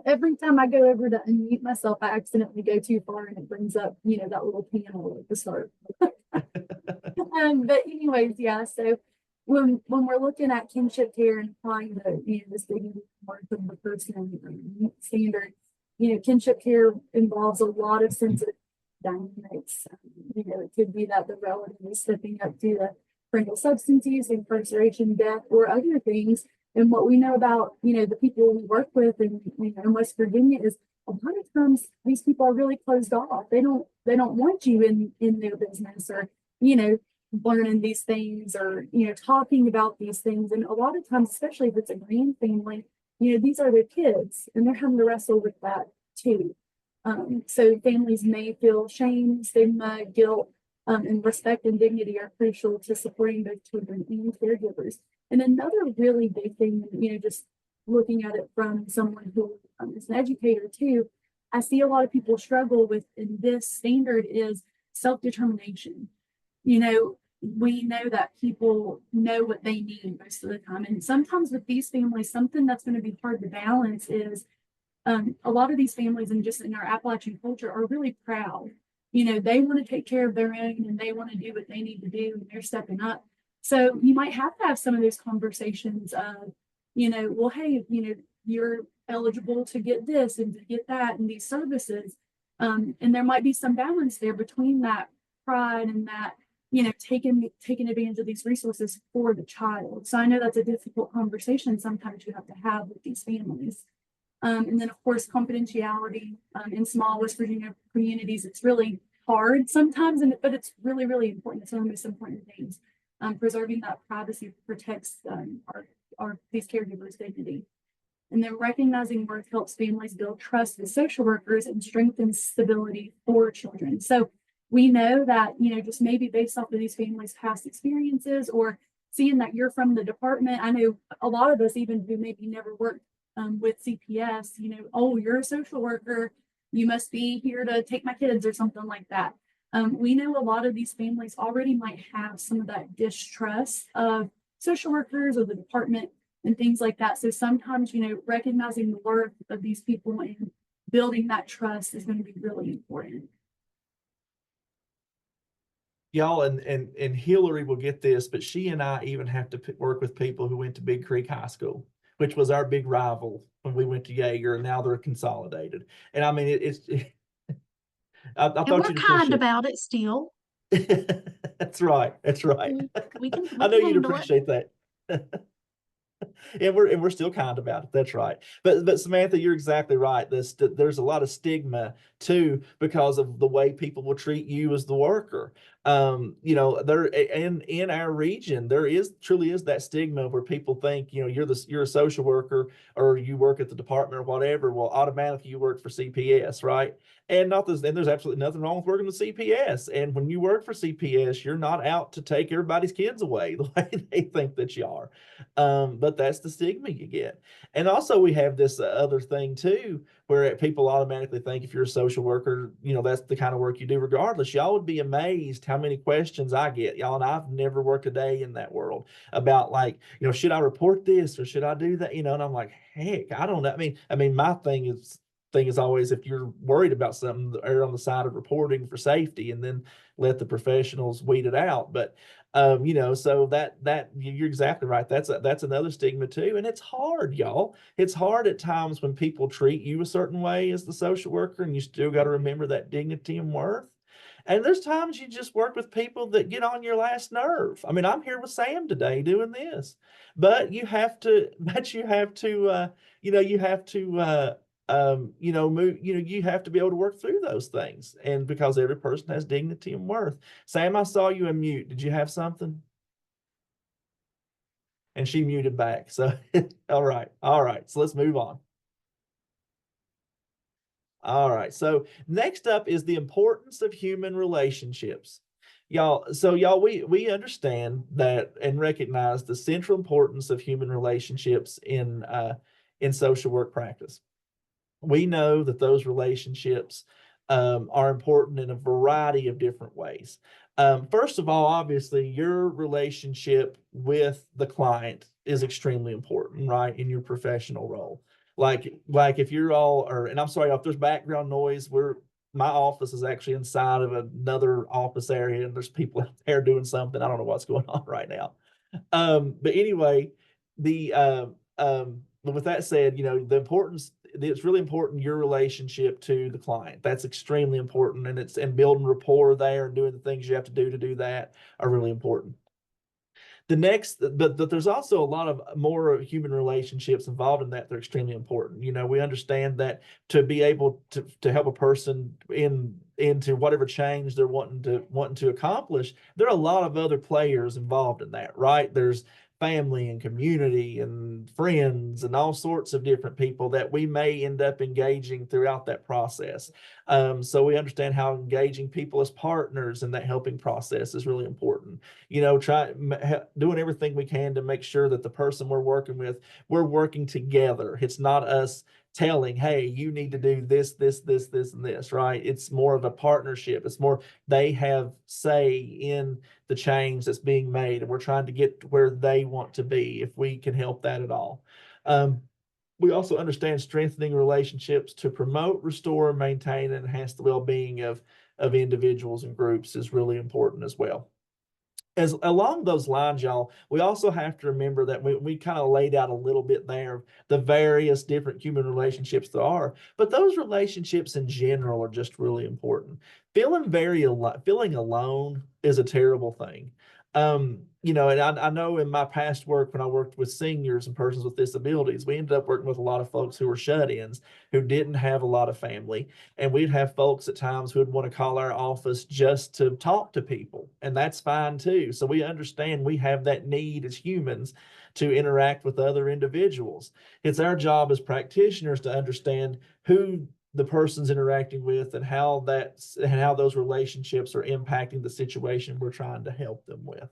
every time I go over to unmute myself, I accidentally go too far and it brings up, that little panel at the start. But anyways, yeah, so when we're looking at kinship care and applying the dignity worth of the person standard, kinship care involves a lot of sensitive dynamics. It could be that the relative is stepping up to the parental substance use, incarceration, death, or other things. And what we know about, the people we work with in West Virginia is a lot of times these people are really closed off. They don't want you in their business, or, learning these things, or, talking about these things. And a lot of times, especially if it's a grand family, these are their kids and they're having to wrestle with that too. So families may feel shame, stigma, guilt, and respect and dignity are crucial to supporting both children and caregivers. And another really big thing, just looking at it from someone who is an educator too, I see a lot of people struggle with in this standard is self-determination. We know that people know what they need most of the time. And sometimes with these families, something that's going to be hard to balance is a lot of these families, and just in our Appalachian culture, are really proud. They want to take care of their own and they want to do what they need to do, and they're stepping up. So you might have to have some of those conversations of, well, hey, you're eligible to get this and to get that and these services. And there might be some balance there between that pride and that, taking advantage of these resources for the child. So I know that's a difficult conversation sometimes you have to have with these families. And then, of course, confidentiality in small West Virginia communities, it's really hard sometimes, but it's really, really important. It's one of the most important things. Preserving that privacy protects these caregivers' dignity. And then recognizing worth helps families build trust with social workers and strengthens stability for children. So we know that, just maybe based off of these families' past experiences, or seeing that you're from the department. I know a lot of us, even who maybe never worked with CPS, oh, you're a social worker, you must be here to take my kids or something like that. We know a lot of these families already might have some of that distrust of social workers or the department and things like that. So sometimes, recognizing the worth of these people and building that trust is going to be really important. Y'all, and Hillary will get this, but she and I even have to work with people who went to Big Creek High School, which was our big rival when we went to Jaeger, and now they're consolidated. And I mean, I thought we're you'd kind about it still. That's right. That's right. We can I know you'd handle it. appreciate that. And we're still kind about it. That's right. But Samantha, you're exactly right. There's a lot of stigma too because of the way people will treat you as the worker. There in our region, truly is that stigma where people think, you're a social worker or you work at the department or whatever. Well, automatically you work for CPS, right? And there's absolutely nothing wrong with working with CPS. And when you work for CPS, you're not out to take everybody's kids away the way they think that you are. But that's the stigma you get. And also we have this other thing too, where people automatically think if you're a social worker, that's the kind of work you do regardless. Y'all would be amazed how many questions I get, y'all, and I've never worked a day in that world about should I report this or should I do that? And I'm like, heck, I don't know. I mean, my thing is always, if you're worried about something, err on the side of reporting for safety and then let the professionals weed it out. But So you're exactly right. That's another stigma too. And it's hard, y'all. It's hard at times when people treat you a certain way as the social worker, and you still got to remember that dignity and worth. And there's times you just work with people that get on your last nerve. I mean, I'm here with Sam today doing this, but you have to, you have to be able to work through those things. And because every person has dignity and worth. Sam, I saw you unmute. Did you have something? And she muted back. So, all right. All right. So let's move on. All right. So next up is the importance of human relationships. Y'all, we understand that and recognize the central importance of human relationships in social work practice. We know that those relationships are important in a variety of different ways. First of all, obviously, your relationship with the client is extremely important, right, in your professional role. Like if you're all, and I'm sorry if there's background noise, my office is actually inside of another office area, and there's people out there doing something. I don't know what's going on right now. But anyway, but with that said, the importance, it's really important your relationship to the client. That's extremely important, and building rapport there and doing the things you have to do that are really important. But there's also a lot of more human relationships involved in that. They're extremely important. We understand that to be able to help a person into whatever change they're wanting to accomplish, there are a lot of other players involved in that, right? There's family and community and friends and all sorts of different people that we may end up engaging throughout that process. So we understand how engaging people as partners in that helping process is really important. Doing everything we can to make sure that the person we're working with, we're working together. It's not us telling, hey, you need to do this, and this, right? It's more of a partnership. It's more, they have say in the change that's being made, and we're trying to get to where they want to be if we can help that at all. We also understand strengthening relationships to promote, restore, maintain, and enhance the well-being of individuals and groups is really important as well. As along those lines, y'all, we also have to remember that we kind of laid out a little bit there the various different human relationships there are, but those relationships in general are just really important. Feeling alone is a terrible thing. And I know in my past work, when I worked with seniors and persons with disabilities, we ended up working with a lot of folks who were shut-ins, who didn't have a lot of family. And we'd have folks at times who would want to call our office just to talk to people, and that's fine too. So we understand we have that need as humans to interact with other individuals. It's our job as practitioners to understand who the person's interacting with and how those relationships are impacting the situation we're trying to help them with.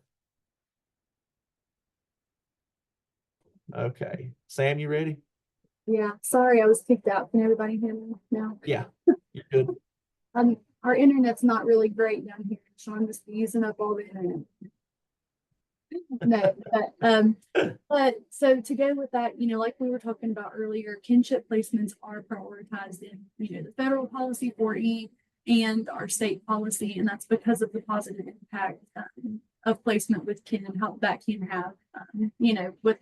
Okay, Sam, you ready? Yeah, sorry, I was kicked out. Can everybody hear me now? Yeah, you're good. Our internet's not really great down here, so I'm just using up all the internet. No, but so to go with that, like we were talking about earlier, kinship placements are prioritized in, the federal policy 4E and our state policy, and that's because of the positive impact of placement with kin and how that can have, with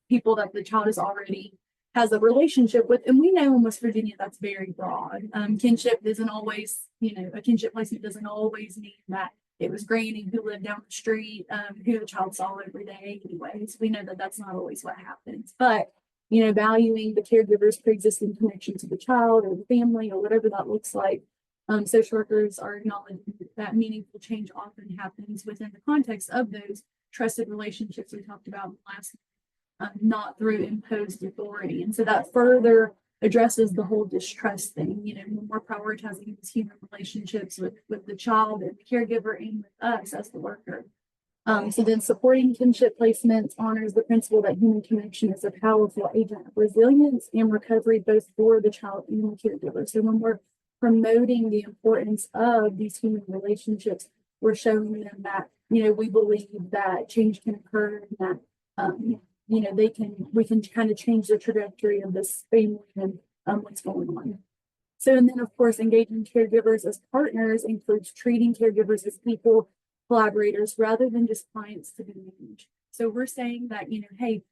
people that the child is already has a relationship with. And we know in West Virginia that's very broad. Kinship isn't always, a kinship placement doesn't always mean that it was granny who lived down the street, who the child saw every day anyways. We know that that's not always what happens. But, valuing the caregiver's pre-existing connection to the child or the family or whatever that looks like, social workers are acknowledging that meaningful change often happens within the context of those trusted relationships we talked about last, not through imposed authority. And so that further addresses the whole distrust thing. When we're prioritizing these human relationships with the child and the caregiver and with us as the worker. So then supporting kinship placements honors the principle that human connection is a powerful agent of resilience and recovery, both for the child and the caregiver. So when we're promoting the importance of these human relationships, we're showing them that, we believe that change can occur and that, we can kind of change the trajectory of this family and what's going on. So, and then of course, engaging caregivers as partners includes treating caregivers as people, collaborators rather than just clients to be managed. So we're saying that, hey,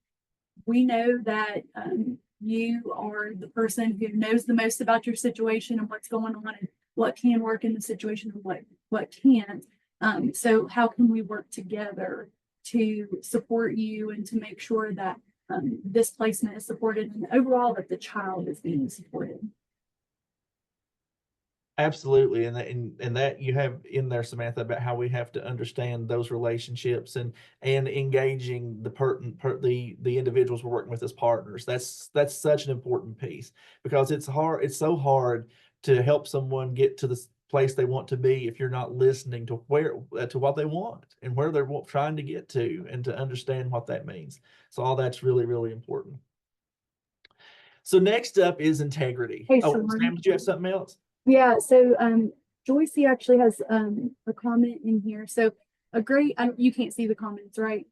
we know that you are the person who knows the most about your situation and what's going on and what can work in the situation and what can't. So how can we work together to support you and to make sure that this placement is supported and overall that the child is being supported? Absolutely, and that you have in there, Samantha, about how we have to understand those relationships and engaging the individuals we're working with as partners. That's such an important piece, because it's so hard to help someone get to the place they want to be if you're not listening to what they want and where they're trying to get to, and to understand what that means. So all that's really, really important. So next up is integrity. Hey, Oh, Sean. Sam, did you have something else? Yeah, so Joyce actually has a comment in here. So you can't see the comments, right?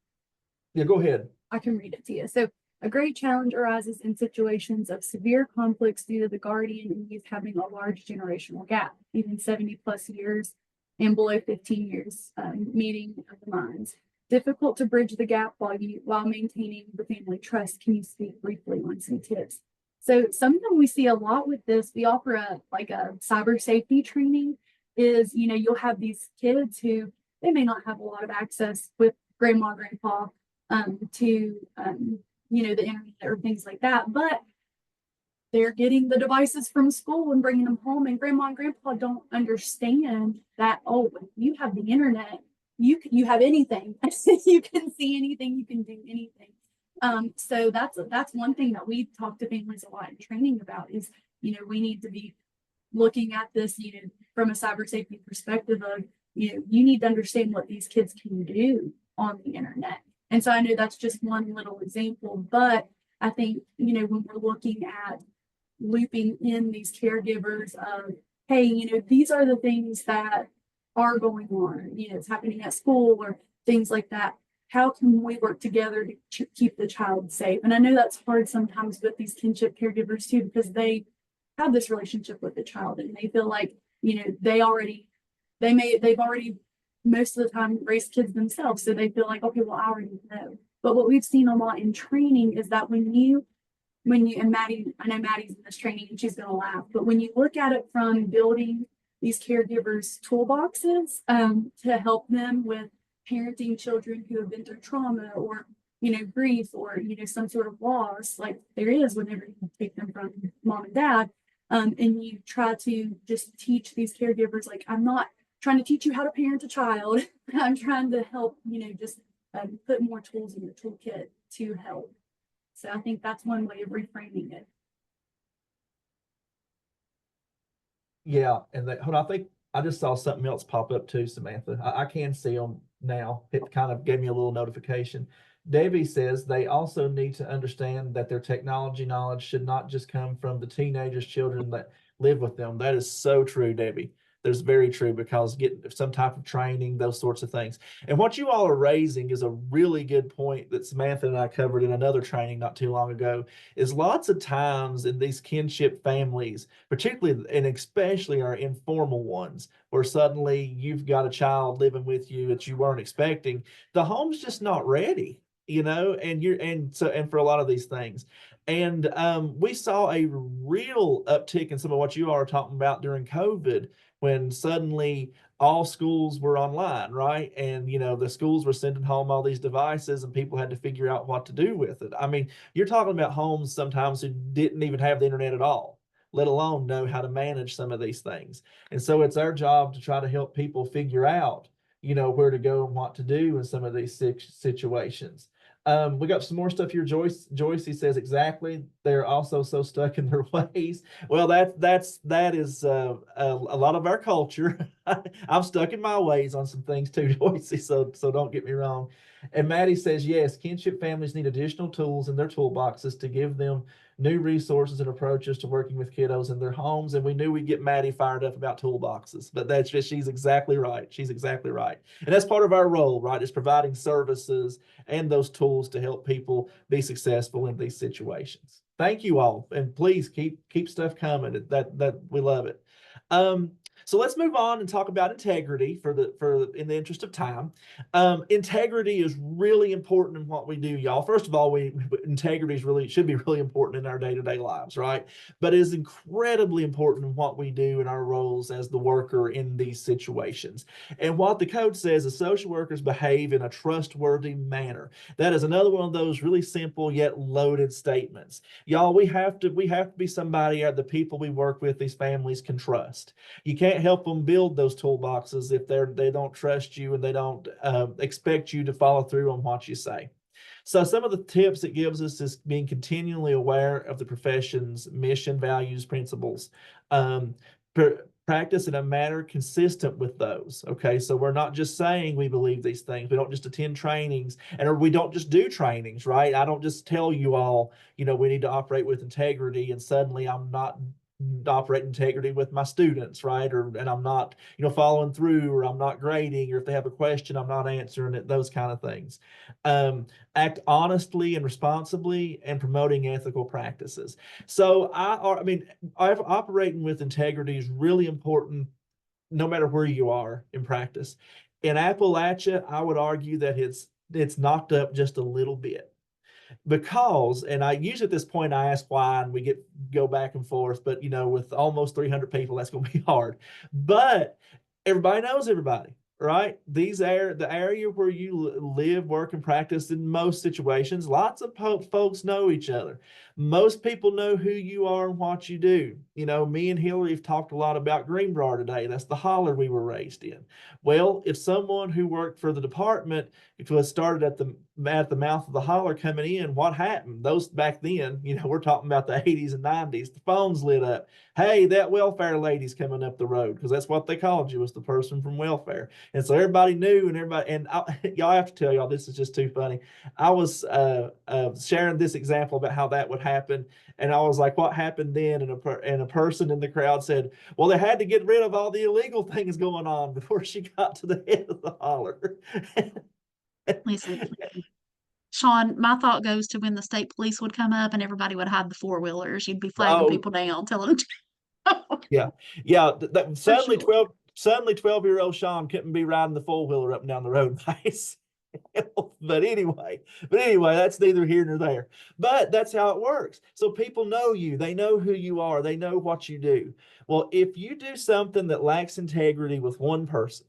Yeah, go ahead. I can read it to you. So a great challenge arises in situations of severe conflicts due to the guardian and youth having a large generational gap, even 70+ years and below 15 years, meeting of the minds. Difficult to bridge the gap while maintaining the family trust. Can you speak briefly on some tips? So something we see a lot with this, we offer a cyber safety training, is, you'll have these kids who they may not have a lot of access with grandma, grandpa, to, the internet or things like that, but they're getting the devices from school and bringing them home, and grandma and grandpa don't understand that, oh, when you have the internet, you have anything. You can see anything, you can do anything. So that's one thing that we talk to families a lot in training about is, we need to be looking at this, from a cyber safety perspective of, you need to understand what these kids can do on the internet. And so I know that's just one little example, but I think, when we're looking at looping in these caregivers of, hey, these are the things that are going on, it's happening at school or things like that. How can we work together to keep the child safe? And I know that's hard sometimes with these kinship caregivers too, because they have this relationship with the child and they feel like, they've already most of the time raised kids themselves. So they feel like, okay, well, I already know. But what we've seen a lot in training is that when you, and Maddie, I know Maddie's in this training and she's gonna laugh, but when you look at it from building these caregivers toolboxes to help them with parenting children who have been through trauma or, grief or, some sort of loss, like there is whenever you take them from mom and dad, and you try to just teach these caregivers, like, I'm not trying to teach you how to parent a child. I'm trying to help, just put more tools in your toolkit to help. So I think that's one way of reframing it. Yeah, and hold on, I think I just saw something else pop up too, Samantha. I can see them now. It kind of gave me a little notification. Debbie says they also need to understand that their technology knowledge should not just come from the teenagers' children that live with them. That is so true, Debbie. That's very true, because getting some type of training, those sorts of things. And what you all are raising is a really good point that Samantha and I covered in another training not too long ago, is lots of times in these kinship families, particularly and especially our informal ones, where suddenly you've got a child living with you that you weren't expecting, the home's just not ready, and for a lot of these things. And we saw a real uptick in some of what you all are talking about during COVID, when suddenly all schools were online, right? And, the schools were sending home all these devices and people had to figure out what to do with it. I mean, you're talking about homes sometimes who didn't even have the internet at all, let alone know how to manage some of these things. And so it's our job to try to help people figure out, where to go and what to do in some of these situations. We got some more stuff here. Joyce says exactly. They're also so stuck in their ways. Well, that is a lot of our culture. I'm stuck in my ways on some things too, Joyce. So don't get me wrong. And Maddie says, yes, kinship families need additional tools in their toolboxes to give them new resources and approaches to working with kiddos in their homes. And we knew we'd get Maddie fired up about toolboxes, but she's exactly right. She's exactly right. And that's part of our role, right? Is providing services and those tools to help people be successful in these situations. Thank you all. And please keep stuff coming. That we love it. So let's move on and talk about integrity in the interest of time. Integrity is really important in what we do, y'all. First of all, integrity should be really important in our day-to-day lives, right? But it is incredibly important in what we do in our roles as the worker in these situations. And what the code says is social workers behave in a trustworthy manner. That is another one of those really simple yet loaded statements. Y'all, we have to be somebody that the people we work with, these families, can trust. You can't help them build those toolboxes if they don't trust you and they don't expect you to follow through on what you say. So some of the tips it gives us is being continually aware of the profession's mission, values, principles. Practice in a manner consistent with those. Okay, so we're not just saying we believe these things. We don't just attend trainings, and we don't just do trainings, right? I don't just tell you all, we need to operate with integrity, and suddenly I'm not operate integrity with my students, right? And I'm not, following through, or I'm not grading, or if they have a question, I'm not answering it, those kind of things. Act honestly and responsibly, and promoting ethical practices. So operating with integrity is really important no matter where you are in practice. In Appalachia, I would argue that it's knocked up just a little bit. Because, and I usually at this point I ask why, and we go back and forth, but with almost 300 people, that's going to be hard. But everybody knows everybody, right? The area where you live, work, and practice, in most situations, lots of folks know each other. Most people know who you are and what you do. Me and Hillary have talked a lot about Greenbrier today. That's the holler we were raised in. Well, if someone who worked for the department, if it was started at the mouth of the holler coming in, what happened? Those back then, we're talking about the 80s and 90s, the phones lit up. Hey, that welfare lady's coming up the road, because that's what they called you, was the person from welfare. And so everybody knew, y'all have to tell y'all, this is just too funny. I was sharing this example about how that would happen, and I was like, what happened then? And a person in the crowd said, well, they had to get rid of all the illegal things going on before she got to the head of the holler. Listen, Sean, my thought goes to when the state police would come up and everybody would hide the four-wheelers. You'd be flagging people down, telling them Yeah. Suddenly 12-year-old Sean couldn't be riding the four-wheeler up and down the road by himself. But anyway, that's neither here nor there. But that's how it works. So people know you, they know who you are, they know what you do. Well, if you do something that lacks integrity with one person,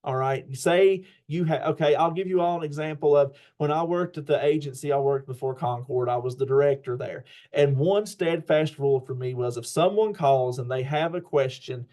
all right, say okay, I'll give you all an example of when I worked at the agency I worked before Concord. I was the director there. And one steadfast rule for me was, if someone calls and they have a question,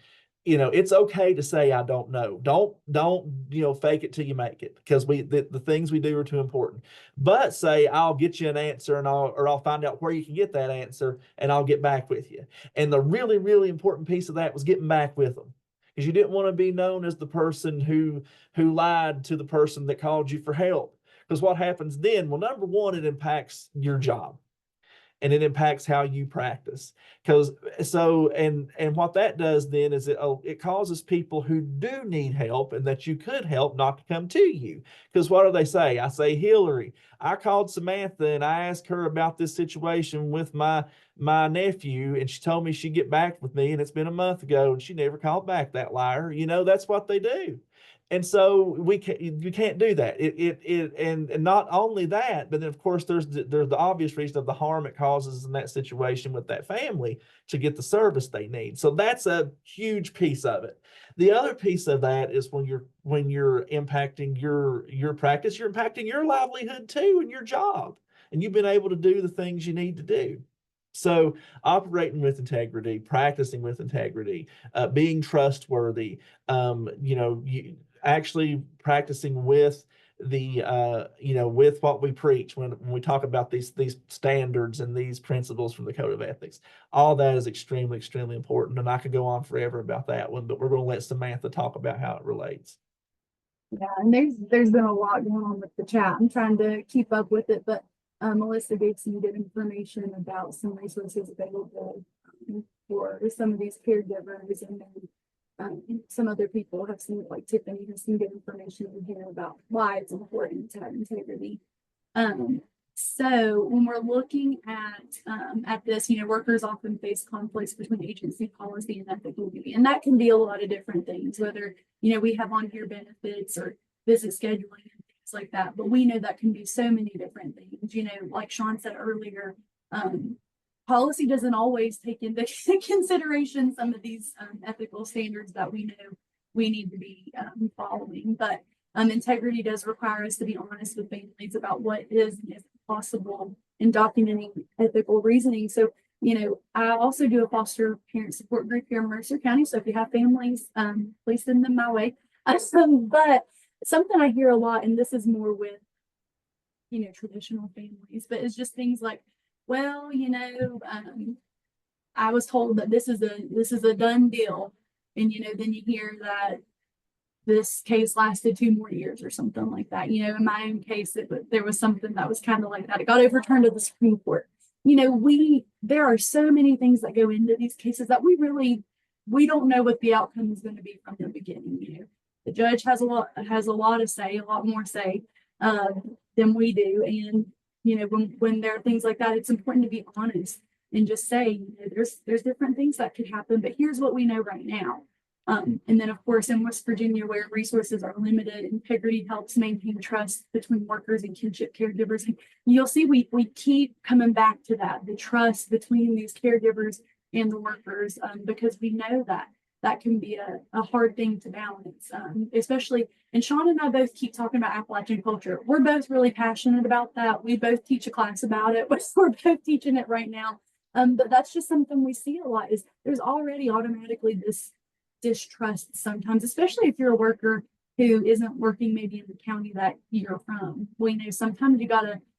it's okay to say, I don't know. Don't fake it till you make it, because the things we do are too important. But say, I'll get you an answer, and I'll find out where you can get that answer, and I'll get back with you. And the really, really important piece of that was getting back with them, because you didn't want to be known as the person who lied to the person that called you for help. Because what happens then? Well, number one, it impacts your job, and it impacts how you practice. And what that does then is it causes people who do need help and that you could help not to come to you. Because what do they say? I say, Hillary, I called Samantha and I asked her about this situation with my nephew, and she told me she'd get back with me, and it's been a month ago and she never called back, that liar. That's what they do. And so you can't do that. And not only that, but then of course there's the obvious reason of the harm it causes in that situation with that family to get the service they need. So that's a huge piece of it. The other piece of that is when you're impacting your practice, you're impacting your livelihood too, and your job, and you've been able to do the things you need to do. So operating with integrity, practicing with integrity, being trustworthy, actually practicing with with what we preach when we talk about these standards and these principles from the Code of Ethics. All that is extremely, extremely important, and I could go on forever about that one, but we're going to let Samantha talk about how it relates. Yeah, and there's been a lot going on with the chat. I'm trying to keep up with it, but Melissa gave some good information about some resources available for some of these caregivers, and then some other people have some, like Tiffany has some good information in here about why it's important to have integrity. So when we're looking at this, workers often face conflicts between agency policy and ethical duty, and that can be a lot of different things. Whether we have on here benefits or visit scheduling and things like that, but we know that can be so many different things. Like Sean said earlier, policy doesn't always take into consideration some of these ethical standards that we know we need to be following, but integrity does require us to be honest with families about what is and isn't possible in documenting ethical reasoning. So, I also do a foster parent support group here in Mercer County. So if you have families, please send them my way. But something I hear a lot, and this is more with, traditional families, but it's just things like, well, I was told that this is a done deal. And, then you hear that this case lasted 2 more years or something like that. In my own case, there was something that was kind of like that. It got overturned at the Supreme Court. There are so many things that go into these cases that we don't know what the outcome is going to be from the beginning. The judge has a lot to say, a lot more say than we do. And, when there are things like that, it's important to be honest and just say, there's different things that could happen, but here's what we know right now. And then, of course, in West Virginia, where resources are limited, integrity helps maintain trust between workers and kinship caregivers. And you'll see we keep coming back to that, the trust between these caregivers and the workers, because we know that can be a hard thing to balance, especially, and Sean and I both keep talking about Appalachian culture. We're both really passionate about that. We both teach a class about it. We're both teaching it right now. But that's just something we see a lot, is there's already automatically this distrust sometimes, especially if you're a worker who isn't working maybe in the county that you're from. We know sometimes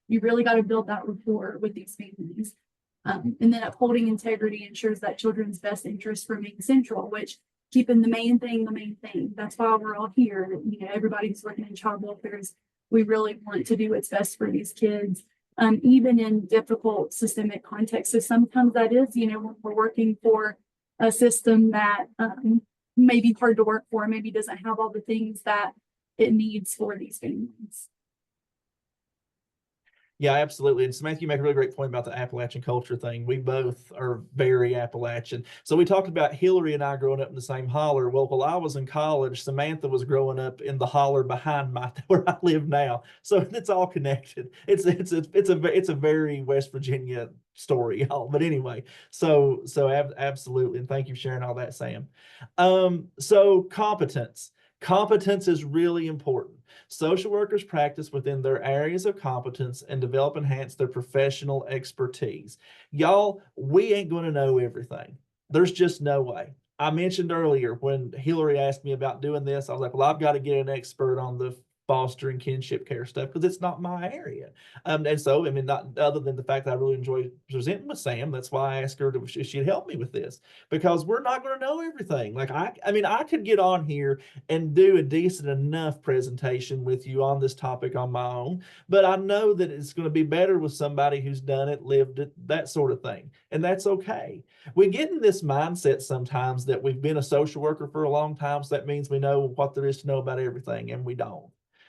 you really got to build that rapport with these families. And then upholding integrity ensures that children's best interests remain central, which keeping the main thing. That's why we're all here. Everybody who's working in child welfare, we really want to do what's best for these kids, even in difficult systemic contexts. So sometimes that is, when we're working for a system that may be hard to work for, maybe doesn't have all the things that it needs for these families. Yeah, absolutely. And Samantha, you make a really great point about the Appalachian culture thing. We both are very Appalachian. So we talked about Hillary and I growing up in the same holler. Well, while I was in college, Samantha was growing up in the holler behind where I live now. So it's all connected. It's a very West Virginia story, y'all. But anyway, so absolutely. And thank you for sharing all that, Sam. So competence. Competence is really important. Social workers practice within their areas of competence and enhance their professional expertise. Y'all, we ain't going to know everything. There's just no way. I mentioned earlier when Hillary asked me about doing this, I was like, well, I've got to get an expert on the foster and kinship care stuff because it's not my area. And so, not other than the fact that I really enjoy presenting with Sam, that's why I asked her if she'd help me with this, because we're not going to know everything. Like I could get on here and do a decent enough presentation with you on this topic on my own, but I know that it's going to be better with somebody who's done it, lived it, that sort of thing. And that's okay. We get in this mindset sometimes that we've been a social worker for a long time, so that means we know what there is to know about everything, and we don't.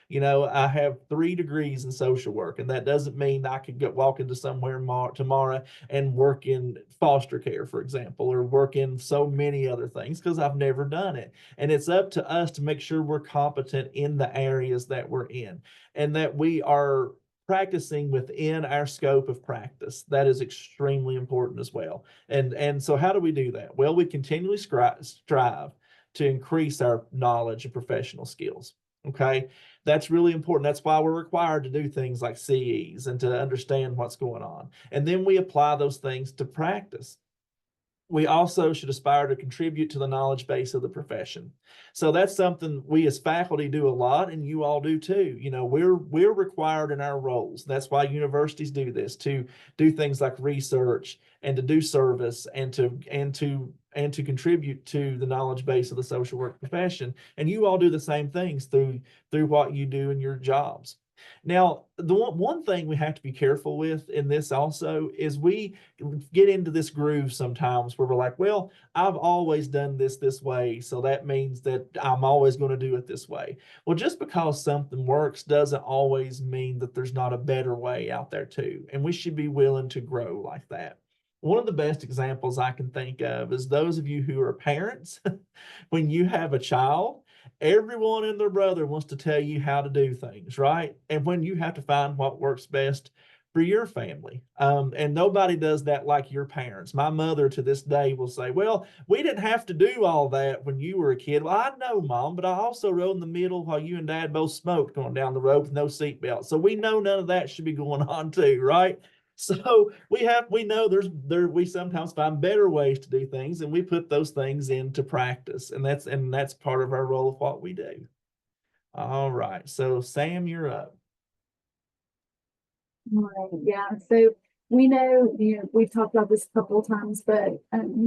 I have 3 degrees in social work, and that doesn't mean I could walk into somewhere tomorrow and work in foster care, for example, or work in so many other things, because I've never done it. And it's up to us to make sure we're competent in the areas that we're in, and that we are practicing within our scope of practice. That is extremely important as well. And so how do we do that? Well, we continually strive to increase our knowledge and professional skills. Okay, that's really important. That's why we're required to do things like CEs and to understand what's going on. And then we apply those things to practice. We also should aspire to contribute to the knowledge base of the profession. So that's something we as faculty do a lot, and you all do too. We're required in our roles. That's why universities do this, to do things like research and to do service and to contribute to the knowledge base of the social work profession. And you all do the same things through what you do in your jobs. Now, the one thing we have to be careful with in this also is we get into this groove sometimes where we're like, well, I've always done this way, so that means that I'm always going to do it this way. Well, just because something works doesn't always mean that there's not a better way out there too, and we should be willing to grow like that. One of the best examples I can think of is those of you who are parents. When you have a child, everyone and their brother wants to tell you how to do things, right? And when you have to find what works best for your family. And nobody does that like your parents. My mother to this day will say, well, we didn't have to do all that when you were a kid. Well, I know, Mom, but I also rode in the middle while you and Dad both smoked going down the road with no seatbelt. So we know none of that should be going on too, right? So we know we sometimes find better ways to do things, and we put those things into practice, and that's part of our role of what we do. All right, so Sam, you're up. Right, yeah. So we know, we've talked about this a couple of times, but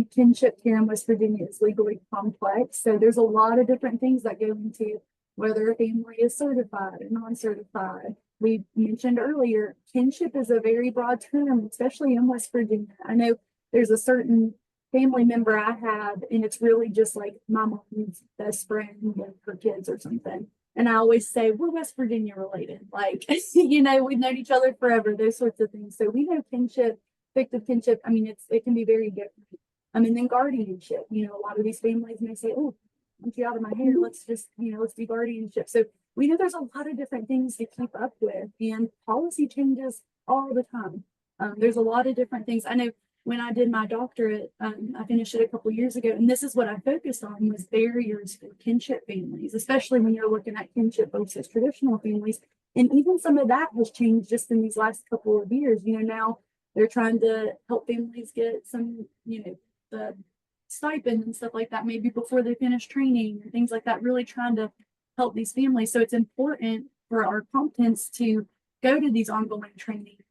kinship care in West Virginia is legally complex. So there's a lot of different things that go into whether a family is certified or non-certified. We mentioned earlier, kinship is a very broad term, especially in West Virginia. I know there's a certain family member I have, and it's really just like my mom's best friend and her kids or something. And I always say, we're West Virginia related. Like, we've known each other forever, those sorts of things. So we know kinship, fictive kinship. I mean, it can be very different. Then guardianship, a lot of these families may say, oh, I'm too out of my hair. Let's just, let's do guardianship. So we know there's a lot of different things to keep up with, and policy changes all the time. There's a lot of different things. I know when I did my doctorate, I finished it a couple years ago, and this is what I focused on was barriers for kinship families, especially when you're looking at kinship versus traditional families. And even some of that has changed just in these last couple of years. Now they're trying to help families get some, the stipend and stuff like that, maybe before they finish training and things like that, really trying to help these families. So it's important for our competence to go to these ongoing trainings,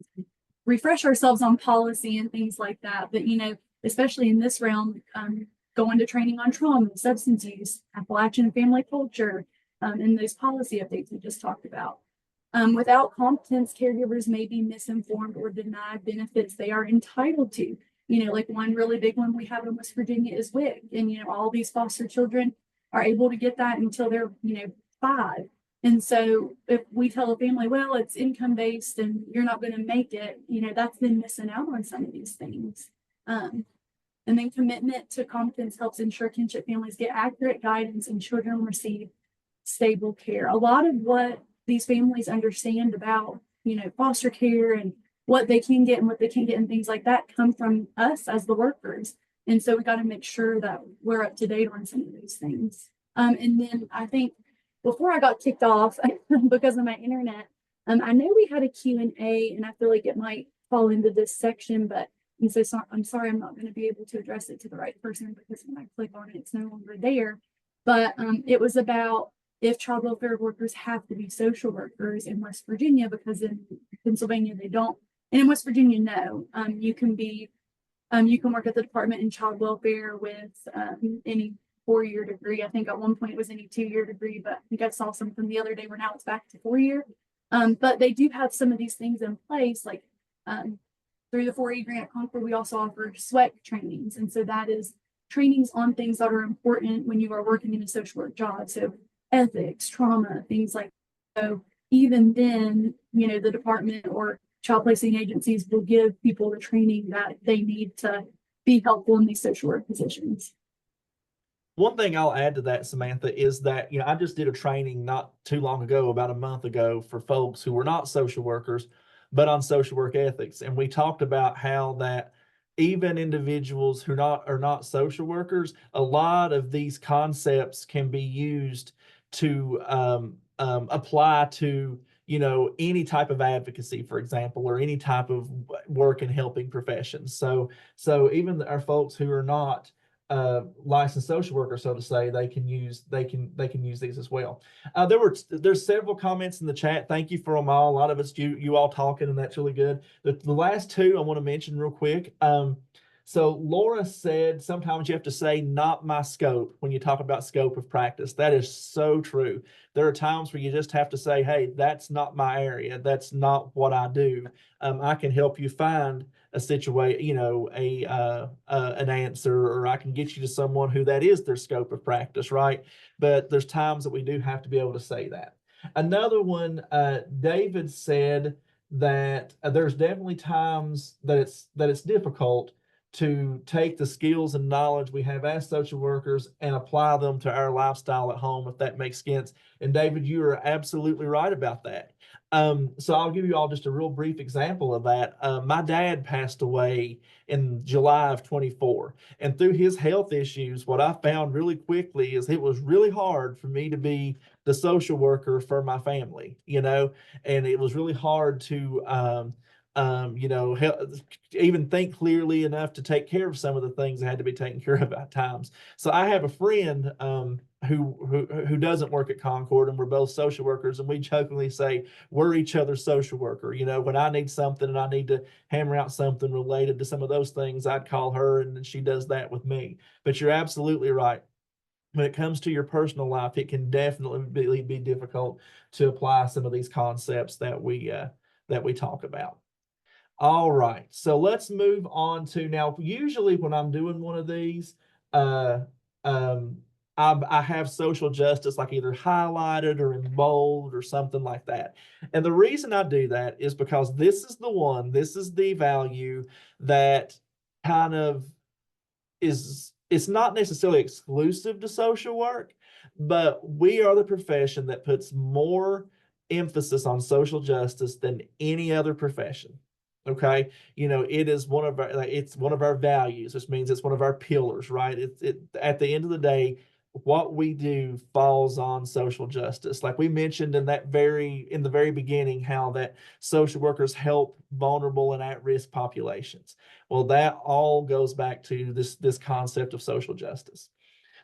refresh ourselves on policy and things like that. But, especially in this realm, going to training on trauma, substance use, Appalachian family culture, and those policy updates we just talked about. Without competence, caregivers may be misinformed or denied benefits they are entitled to. Like one really big one we have in West Virginia is WIC. And, all these foster children are able to get that until they're, 5. And so if we tell a family, well, it's income based and you're not going to make it, that's them missing out on some of these things. And then commitment to competence helps ensure kinship families get accurate guidance and children receive stable care. A lot of what these families understand about, foster care and what they can get and what they can't get and things like that come from us as the workers. And so we got to make sure that we're up to date on some of these things. And then I think before I got kicked off because of my internet, I know we had a Q&A, and I feel like it might fall into this section, but I'm sorry I'm not going to be able to address it to the right person because when I click on it, it's no longer there. But it was about if child welfare workers have to be social workers in West Virginia, because in Pennsylvania they don't. And in West Virginia, no. You can work at the department in child welfare with any 4-year degree. I think at one point it was any 2-year degree, but I think I saw something the other day where now it's back to 4-year. But they do have some of these things in place, like through the 4A grant at Concord, we also offer SWEC trainings. And so that is trainings on things that are important when you are working in a social work job. So ethics, trauma, things like that. So even then, the department or child placing agencies will give people the training that they need to be helpful in these social work positions. One thing I'll add to that, Samantha, is that, I just did a training not too long ago, about a month ago, for folks who were not social workers, but on social work ethics. And we talked about how that even individuals who are not social workers, a lot of these concepts can be used to apply to, any type of advocacy, for example, or any type of work in helping professions. So even our folks who are not licensed social worker, so to say, they can use these as well. There's several comments in the chat. Thank you for them all. A lot of it's you all talking, and that's really good. The last two I want to mention real quick. So Laura said sometimes you have to say not my scope when you talk about scope of practice. That is so true. There are times where you just have to say, hey, that's not my area. That's not what I do. I can help you find a situation, you know, an answer, or I can get you to someone who that is their scope of practice, right? But there's times that we do have to be able to say that. Another one, David said that there's definitely times that it's difficult to take the skills and knowledge we have as social workers and apply them to our lifestyle at home, if that makes sense. And David, you are absolutely right about that. So I'll give you all just a real brief example of that. My dad passed away in July of 24. And through his health issues, what I found really quickly is it was really hard for me to be the social worker for my family, you know, and it was really hard to, you know, even think clearly enough to take care of some of the things that had to be taken care of at times. So I have a friend who doesn't work at Concord, and we're both social workers, and we jokingly say we're each other's social worker. You know, when I need something and I need to hammer out something related to some of those things, I'd call her, and then she does that with me. But you're absolutely right. When it comes to your personal life, it can definitely be difficult to apply some of these concepts that we talk about. All right, so let's move on to now. Usually when I'm doing one of these, uh, um, I have social justice like either highlighted or in bold or something like that. And the reason I do that is because this is the value that kind of it's not necessarily exclusive to social work, but we are the profession that puts more emphasis on social justice than any other profession. Okay, you know, it is one of our, like, it's one of our values, which means it's one of our pillars, right? It at the end of the day, what we do falls on social justice. Like we mentioned in the very beginning, how that social workers help vulnerable and at-risk populations. Well, that all goes back to this concept of social justice.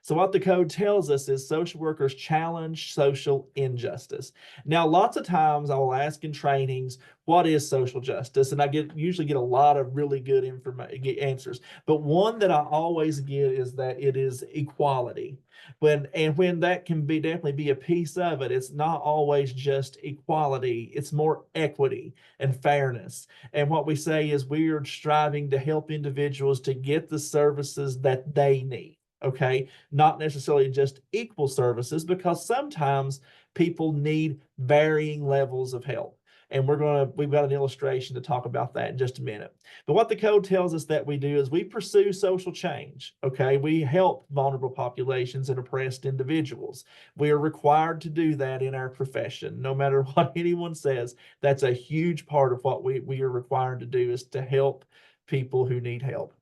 So what the code tells us is social workers challenge social injustice. Now, lots of times I will ask in trainings, what is social justice? And I usually get a lot of really good answers. But one that I always get is that it is equality. When that can definitely be a piece of it, it's not always just equality. It's more equity and fairness. And what we say is we are striving to help individuals to get the services that they need. Okay, not necessarily just equal services, because sometimes people need varying levels of help. And we've got an illustration to talk about that in just a minute. But what the code tells us that we do is we pursue social change. Okay, we help vulnerable populations and oppressed individuals. We are required to do that in our profession. No matter what anyone says, that's a huge part of what we are required to do, is to help people who need help.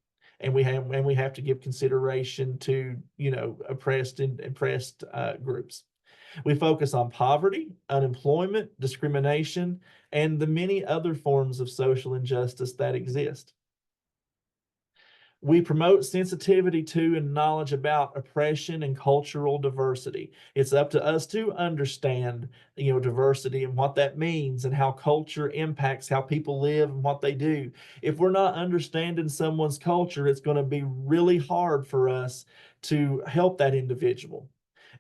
And we have to give consideration to, you know, oppressed groups. We focus on poverty, unemployment, discrimination, and the many other forms of social injustice that exist. We promote sensitivity to and knowledge about oppression and cultural diversity. It's up to us to understand, you know, diversity and what that means and how culture impacts how people live and what they do. If we're not understanding someone's culture, it's going to be really hard for us to help that individual.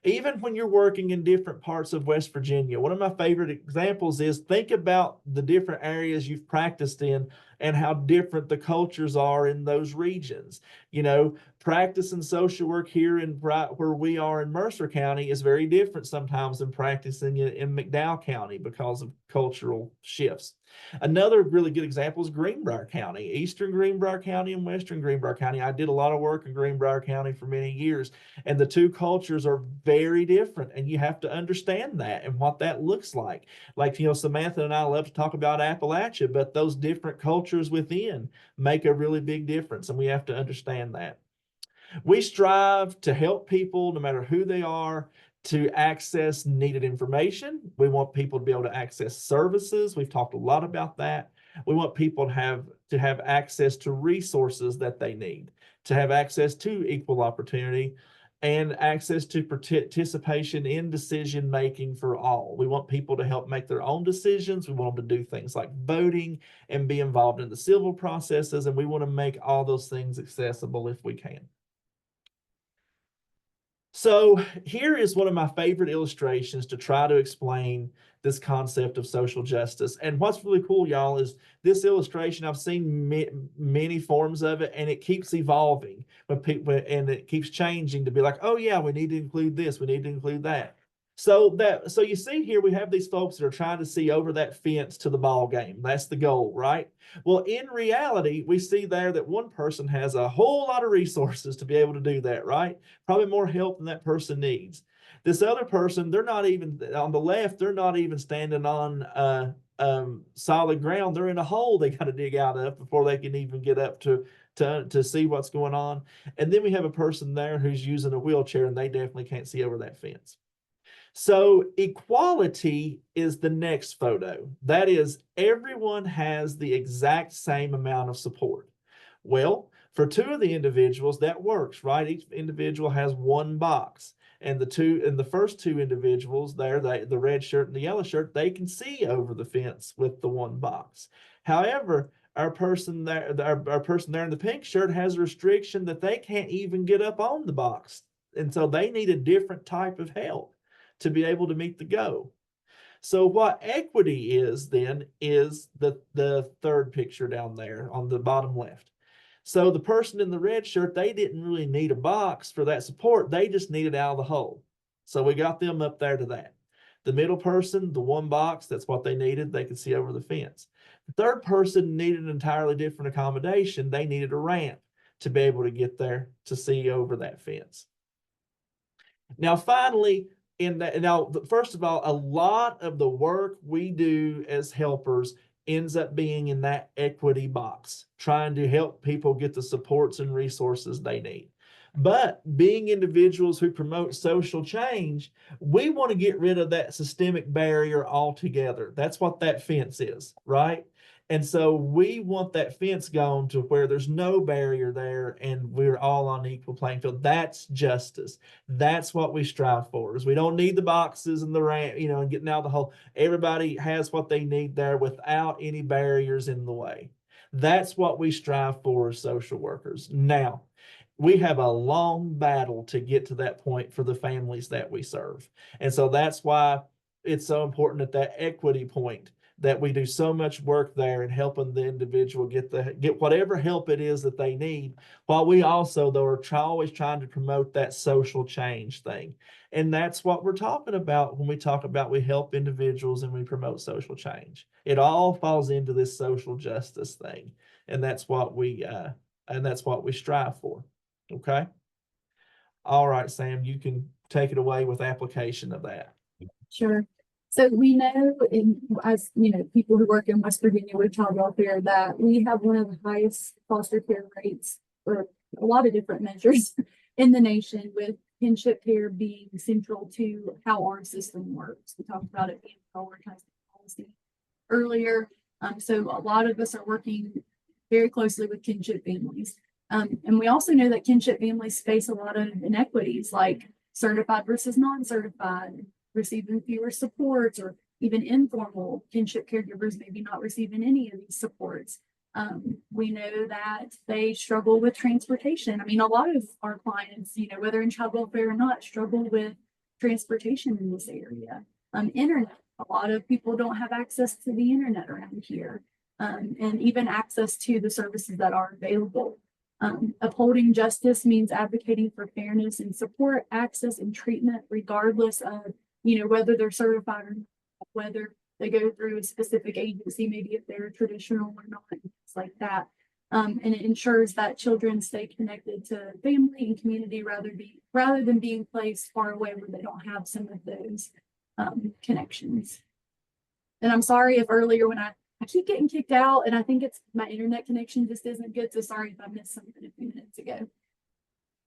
Even when you're working in different parts of West Virginia, one of my favorite examples is think about the different areas you've practiced in and how different the cultures are in those regions. You know, practicing social work here in where we are in Mercer County is very different sometimes than practicing in McDowell County because of cultural shifts. Another really good example is Greenbrier County, Eastern Greenbrier County and Western Greenbrier County. I did a lot of work in Greenbrier County for many years, and the two cultures are very different, and you have to understand that and what that looks like. Like, you know, Samantha and I love to talk about Appalachia, but those different cultures within make a really big difference, and we have to understand that. We strive to help people, no matter who they are, to access needed information. We want people to be able to access services. We've talked a lot about that. We want people to have access to resources that they need, to have access to equal opportunity, and access to participation in decision making for all. We want people to help make their own decisions. We want them to do things like voting and be involved in the civil processes, and we want to make all those things accessible if we can. So here is one of my favorite illustrations to try to explain this concept of social justice. And what's really cool, y'all, is this illustration, I've seen many forms of it, and it keeps evolving when people, and it keeps changing to be like, oh yeah, we need to include this, we need to include that. So you see here, we have these folks that are trying to see over that fence to the ball game. That's the goal, right? Well, in reality, we see there that one person has a whole lot of resources to be able to do that, right? Probably more help than that person needs. This other person, they're not even on the left, they're not even standing on solid ground. They're in a hole they got to dig out of before they can even get up to see what's going on. And then we have a person there who's using a wheelchair, and they definitely can't see over that fence. So equality is the next photo. That is, everyone has the exact same amount of support. Well, for two of the individuals, that works, right? Each individual has one box. And the first two individuals there, the red shirt and the yellow shirt, they can see over the fence with the one box. However, our person there in the pink shirt has a restriction that they can't even get up on the box. And so they need a different type of help to be able to meet the goal. So what equity is then is the third picture down there on the bottom left. So the person in the red shirt, they didn't really need a box for that support. They just needed out of the hole. So we got them up there to that. The middle person, the one box, that's what they needed. They could see over the fence. The third person needed an entirely different accommodation. They needed a ramp to be able to get there to see over that fence. Now, finally, first of all, a lot of the work we do as helpers ends up being in that equity box, trying to help people get the supports and resources they need. But being individuals who promote social change, we want to get rid of that systemic barrier altogether. That's what that fence is, right? And so we want that fence gone to where there's no barrier there and we're all on equal playing field. That's justice. That's what we strive for. Is we don't need the boxes and the ramp, and getting out of the hole. Everybody has what they need there without any barriers in the way. That's what we strive for as social workers. Now, we have a long battle to get to that point for the families that we serve. And so that's why it's so important at that equity point that we do so much work there in helping the individual get whatever help it is that they need, while we also, though, are always trying to promote that social change thing. And that's what we're talking about when we talk about we help individuals and we promote social change. It all falls into this social justice thing, and that's what we strive for. Okay. All right, Sam, you can take it away with application of that. Sure. So we know, as people who work in West Virginia with child welfare, that we have one of the highest foster care rates for a lot of different measures in the nation, with kinship care being central to how our system works. We talked about it being prioritized policy earlier. So a lot of us are working very closely with kinship families. And we also know that kinship families face a lot of inequities, like certified versus non-certified, receiving fewer supports, or even informal kinship caregivers maybe not receiving any of these supports. We know that they struggle with transportation. I mean, a lot of our clients, whether in child welfare or not, struggle with transportation in this area. Internet, a lot of people don't have access to the internet around here, and even access to the services that are available. Upholding justice means advocating for fairness and support, access, and treatment, regardless of whether they're certified or not, whether they go through a specific agency, maybe if they're traditional or not, things like that. And it ensures that children stay connected to family and community rather than being placed far away where they don't have some of those connections. And I'm sorry if earlier when I keep getting kicked out, and I think it's my internet connection just isn't good. So sorry if I missed something a few minutes ago.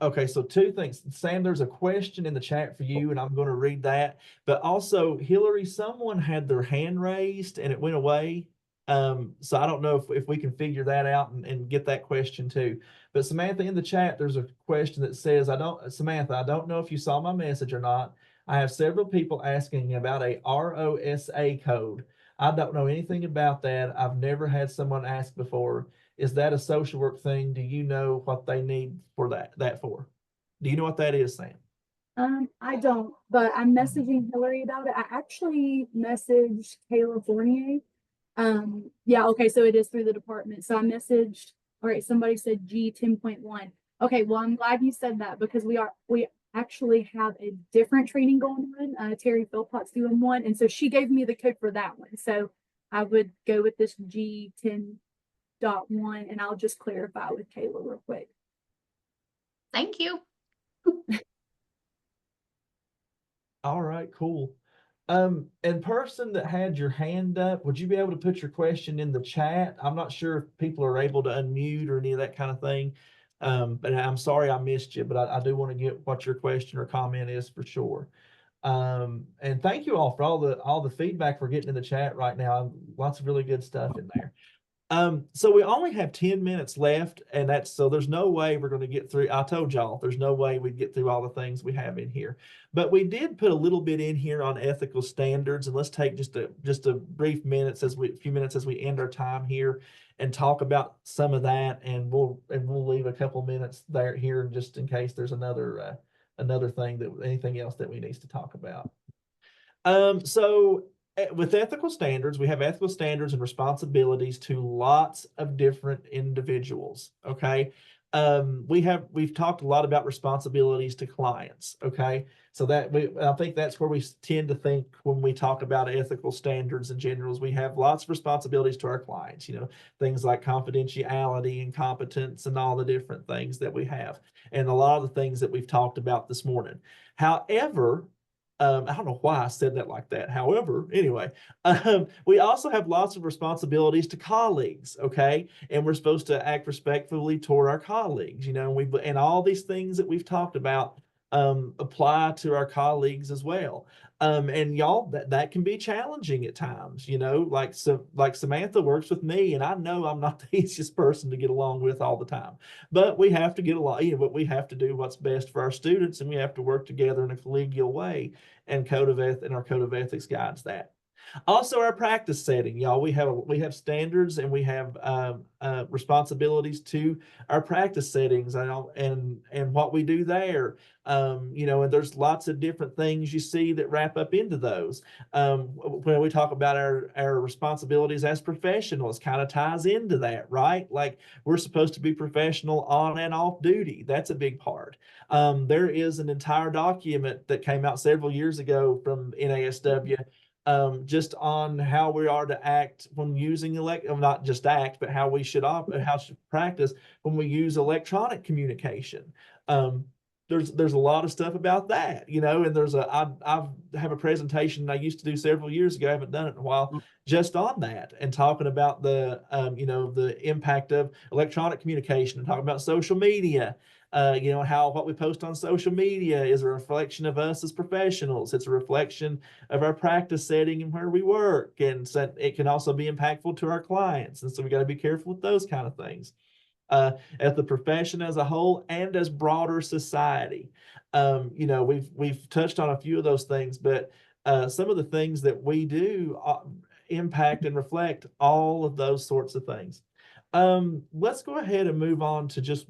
Okay, so two things. Sam, there's a question in the chat for you, and I'm going to read that. But also, Hillary, someone had their hand raised and it went away. So I don't know if we can figure that out and get that question too. But Samantha, in the chat, there's a question that says, Samantha, I don't know if you saw my message or not. I have several people asking about a ROSA code. I don't know anything about that. I've never had someone ask before. Is that a social work thing? Do you know what they need for that for? Do you know what that is, Sam? I don't, but I'm messaging Hillary about it. I actually messaged Kayla Fournier. Yeah, okay, so it is through the department. So I messaged, all right, somebody said G 10.1. Okay, well, I'm glad you said that because we actually have a different training going on. Terry Philpott's doing one, and so she gave me the code for that one. So I would go with this G 10.1, and I'll just clarify with Kayla real quick. Thank you. All right, cool. And person that had your hand up, would you be able to put your question in the chat? I'm not sure if people are able to unmute or any of that kind of thing. But I'm sorry I missed you, but I do want to get what your question or comment is for sure. And thank you all for all the feedback we're getting in the chat right now. Lots of really good stuff in there. So we only have 10 minutes left, and so there's no way we're going to get through. I told y'all there's no way we'd get through all the things we have in here, but we did put a little bit in here on ethical standards, and let's take just a brief few minutes as we end our time here and talk about some of that, and we'll leave a couple minutes here just in case there's another anything else that we need to talk about. So with ethical standards, we have ethical standards and responsibilities to lots of different individuals. Okay. We've talked a lot about responsibilities to clients. Okay. So I think that's where we tend to think when we talk about ethical standards in general, is we have lots of responsibilities to our clients, things like confidentiality and competence and all the different things that we have. And a lot of the things that we've talked about this morning. However, I don't know why I said that like that. However, anyway, we also have lots of responsibilities to colleagues, okay? And we're supposed to act respectfully toward our colleagues, and all these things that we've talked about apply to our colleagues as well. And y'all, that can be challenging at times, like Samantha works with me, and I know I'm not the easiest person to get along with all the time, but we have to get along, but we have to do what's best for our students, and we have to work together in a collegial way, and our code of ethics guides that. Also, our practice setting, y'all, we have standards and we have responsibilities to our practice settings and what we do there. And there's lots of different things you see that wrap up into those. When we talk about our responsibilities as professionals, kind of ties into that, right? Like we're supposed to be professional on and off duty. That's a big part. There is an entire document that came out several years ago from NASW just on how we are to act when using not just act, but how we should practice when we use electronic communication. There's a lot of stuff about that, and I have a presentation I used to do several years ago. I haven't done it in a while, just on that and talking about the impact of electronic communication and talking about social media. How what we post on social media is a reflection of us as professionals. It's a reflection of our practice setting and where we work. And so it can also be impactful to our clients. And so we got to be careful with those kind of things. As the profession as a whole and as broader society. We've touched on a few of those things, but some of the things that we do impact and reflect all of those sorts of things. Let's go ahead and move on to just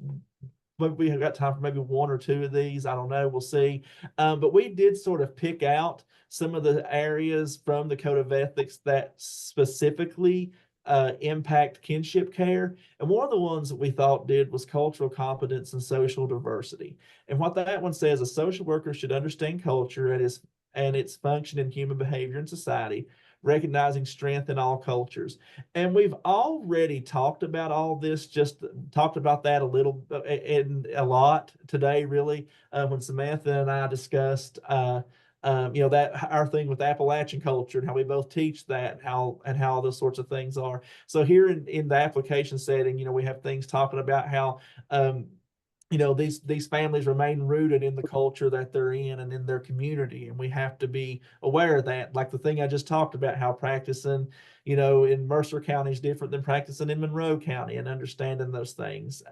we have got time for maybe one or two of these. I don't know. We'll see. But we did sort of pick out some of the areas from the Code of Ethics that specifically impact kinship care. And one of the ones that we thought did was cultural competence and social diversity. And what that one says, a social worker should understand culture and its function in human behavior and society, recognizing strength in all cultures. And we've already talked about all this, just talked about that a lot today, really, when Samantha and I discussed, that our thing with Appalachian culture and how we both teach that and how those sorts of things are. So here in the application setting, we have things talking about how, you know, these families remain rooted in the culture that they're in and in their community, and we have to be aware of that. Like the thing I just talked about, how practicing, you know, in Mercer County is different than practicing in Monroe County, and understanding those things,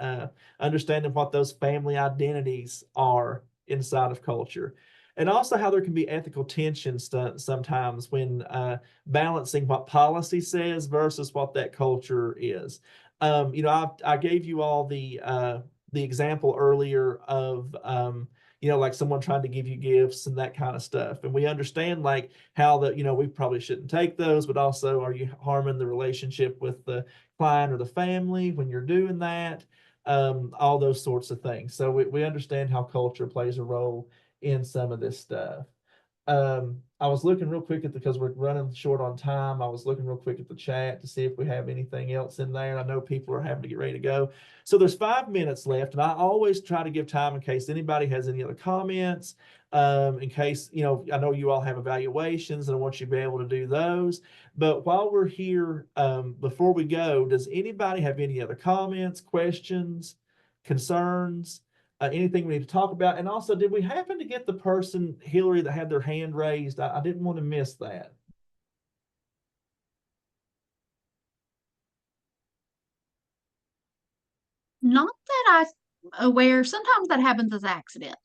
understanding what those family identities are inside of culture, and also how there can be ethical tensions sometimes when balancing what policy says versus what that culture is. You know, I gave you all the example earlier of you know, like someone trying to give you gifts and that kind of stuff, and we understand like how that, you know, we probably shouldn't take those, but also, are you harming the relationship with the client or the family when you're doing that? All those sorts of things. So we understand how culture plays a role in some of this stuff. I was looking real quick because we're running short on time. I was looking real quick at the chat to see if we have anything else in there. I know people are having to get ready to go. So there's 5 minutes left, and I always try to give time in case anybody has any other comments. In case, you know, I know you all have evaluations and I want you to be able to do those. But while we're here, before we go, does anybody have any other comments, questions, concerns? Anything we need to talk about? And also, did we happen to get the person, Hillary, that had their hand raised? I didn't want to miss that. Not that I'm aware. Sometimes that happens as accident.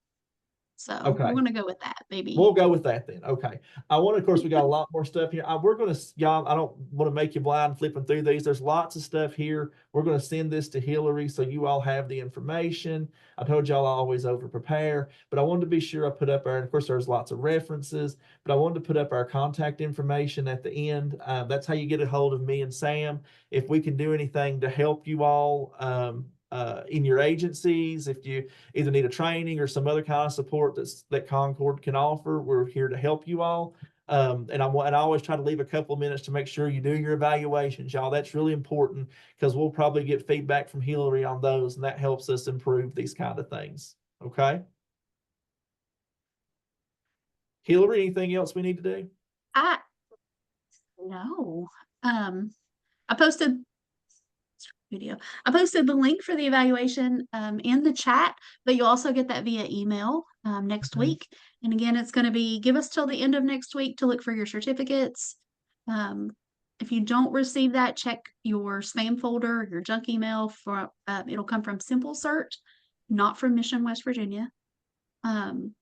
So Okay. we're going to go with that, maybe. We'll go with that then. Okay. I want to, of course, we got a lot more stuff here. We're going to, y'all, I don't want to make you blind flipping through these. There's lots of stuff here. We're going to send this to Hillary so you all have the information. I told y'all I always over prepare, but I wanted to be sure I put up our, and of course, there's lots of references, but I wanted to put up our contact information at the end. That's how you get a hold of me and Sam. If we can do anything to help you all, in your agencies, if you either need a training or some other kind of support that Concord can offer, we're here to help you all. And I always try to leave a couple of minutes to make sure you do your evaluations, y'all. That's really important because we'll probably get feedback from Hillary on those, and that helps us improve these kind of things. Okay. Hillary, anything else we need to do? No. I posted the link for the evaluation in the chat, but you'll also get that via email next week. And again, it's going to be, give us till the end of next week to look for your certificates. If you don't receive that, check your spam folder, your junk email. For it'll come from Simple Cert, not from Mission, West Virginia. And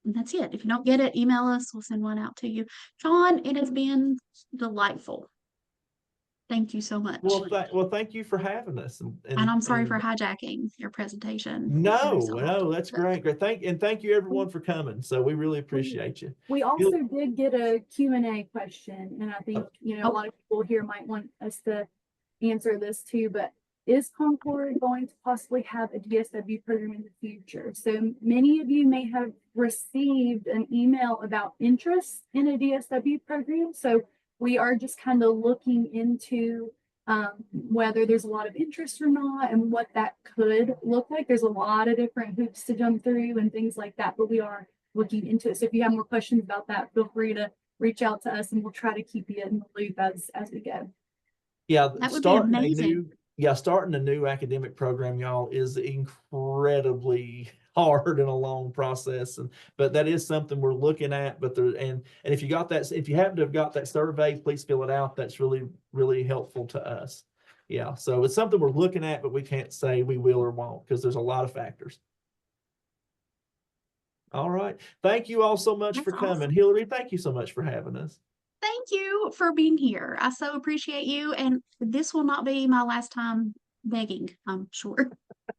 that's it. If you don't get it, email us. We'll send one out to you. John, it has been delightful. Thank you so much. Well, thank you for having us. And I'm sorry for hijacking your presentation. No, that's great. Thank you everyone for coming. So we really appreciate you. We also did get a Q&A question, and I think, you know, a lot of people here might want us to answer this too, but is Concord going to possibly have a DSW program in the future? So many of you may have received an email about interest in a DSW program. So we are just kind of looking into whether there's a lot of interest or not and what that could look like. There's a lot of different hoops to jump through and things like that, but we are looking into it. So if you have more questions about that, feel free to reach out to us and we'll try to keep you in the loop as we go. Yeah, that would be amazing. Starting a new academic program, y'all, is incredibly hard and a long process, but that is something we're looking at. But and if you happen to have got that survey, please fill it out. That's really, really helpful to us. Yeah, so it's something we're looking at, but we can't say we will or won't because there's a lot of factors. All right, thank you all so much for coming. Awesome. Hillary, thank you so much for having us. Thank you for being here. I so appreciate you. And this will not be my last time begging, I'm sure.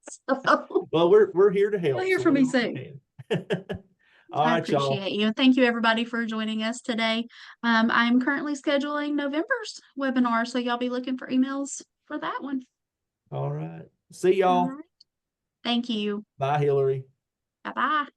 So, well, we're here to help. You'll hear from me soon. All right, I appreciate you. Thank you everybody for joining us today. I'm currently scheduling November's webinar, so y'all be looking for emails for that one. All right. See y'all. Right. Thank you. Bye, Hillary. Bye-bye.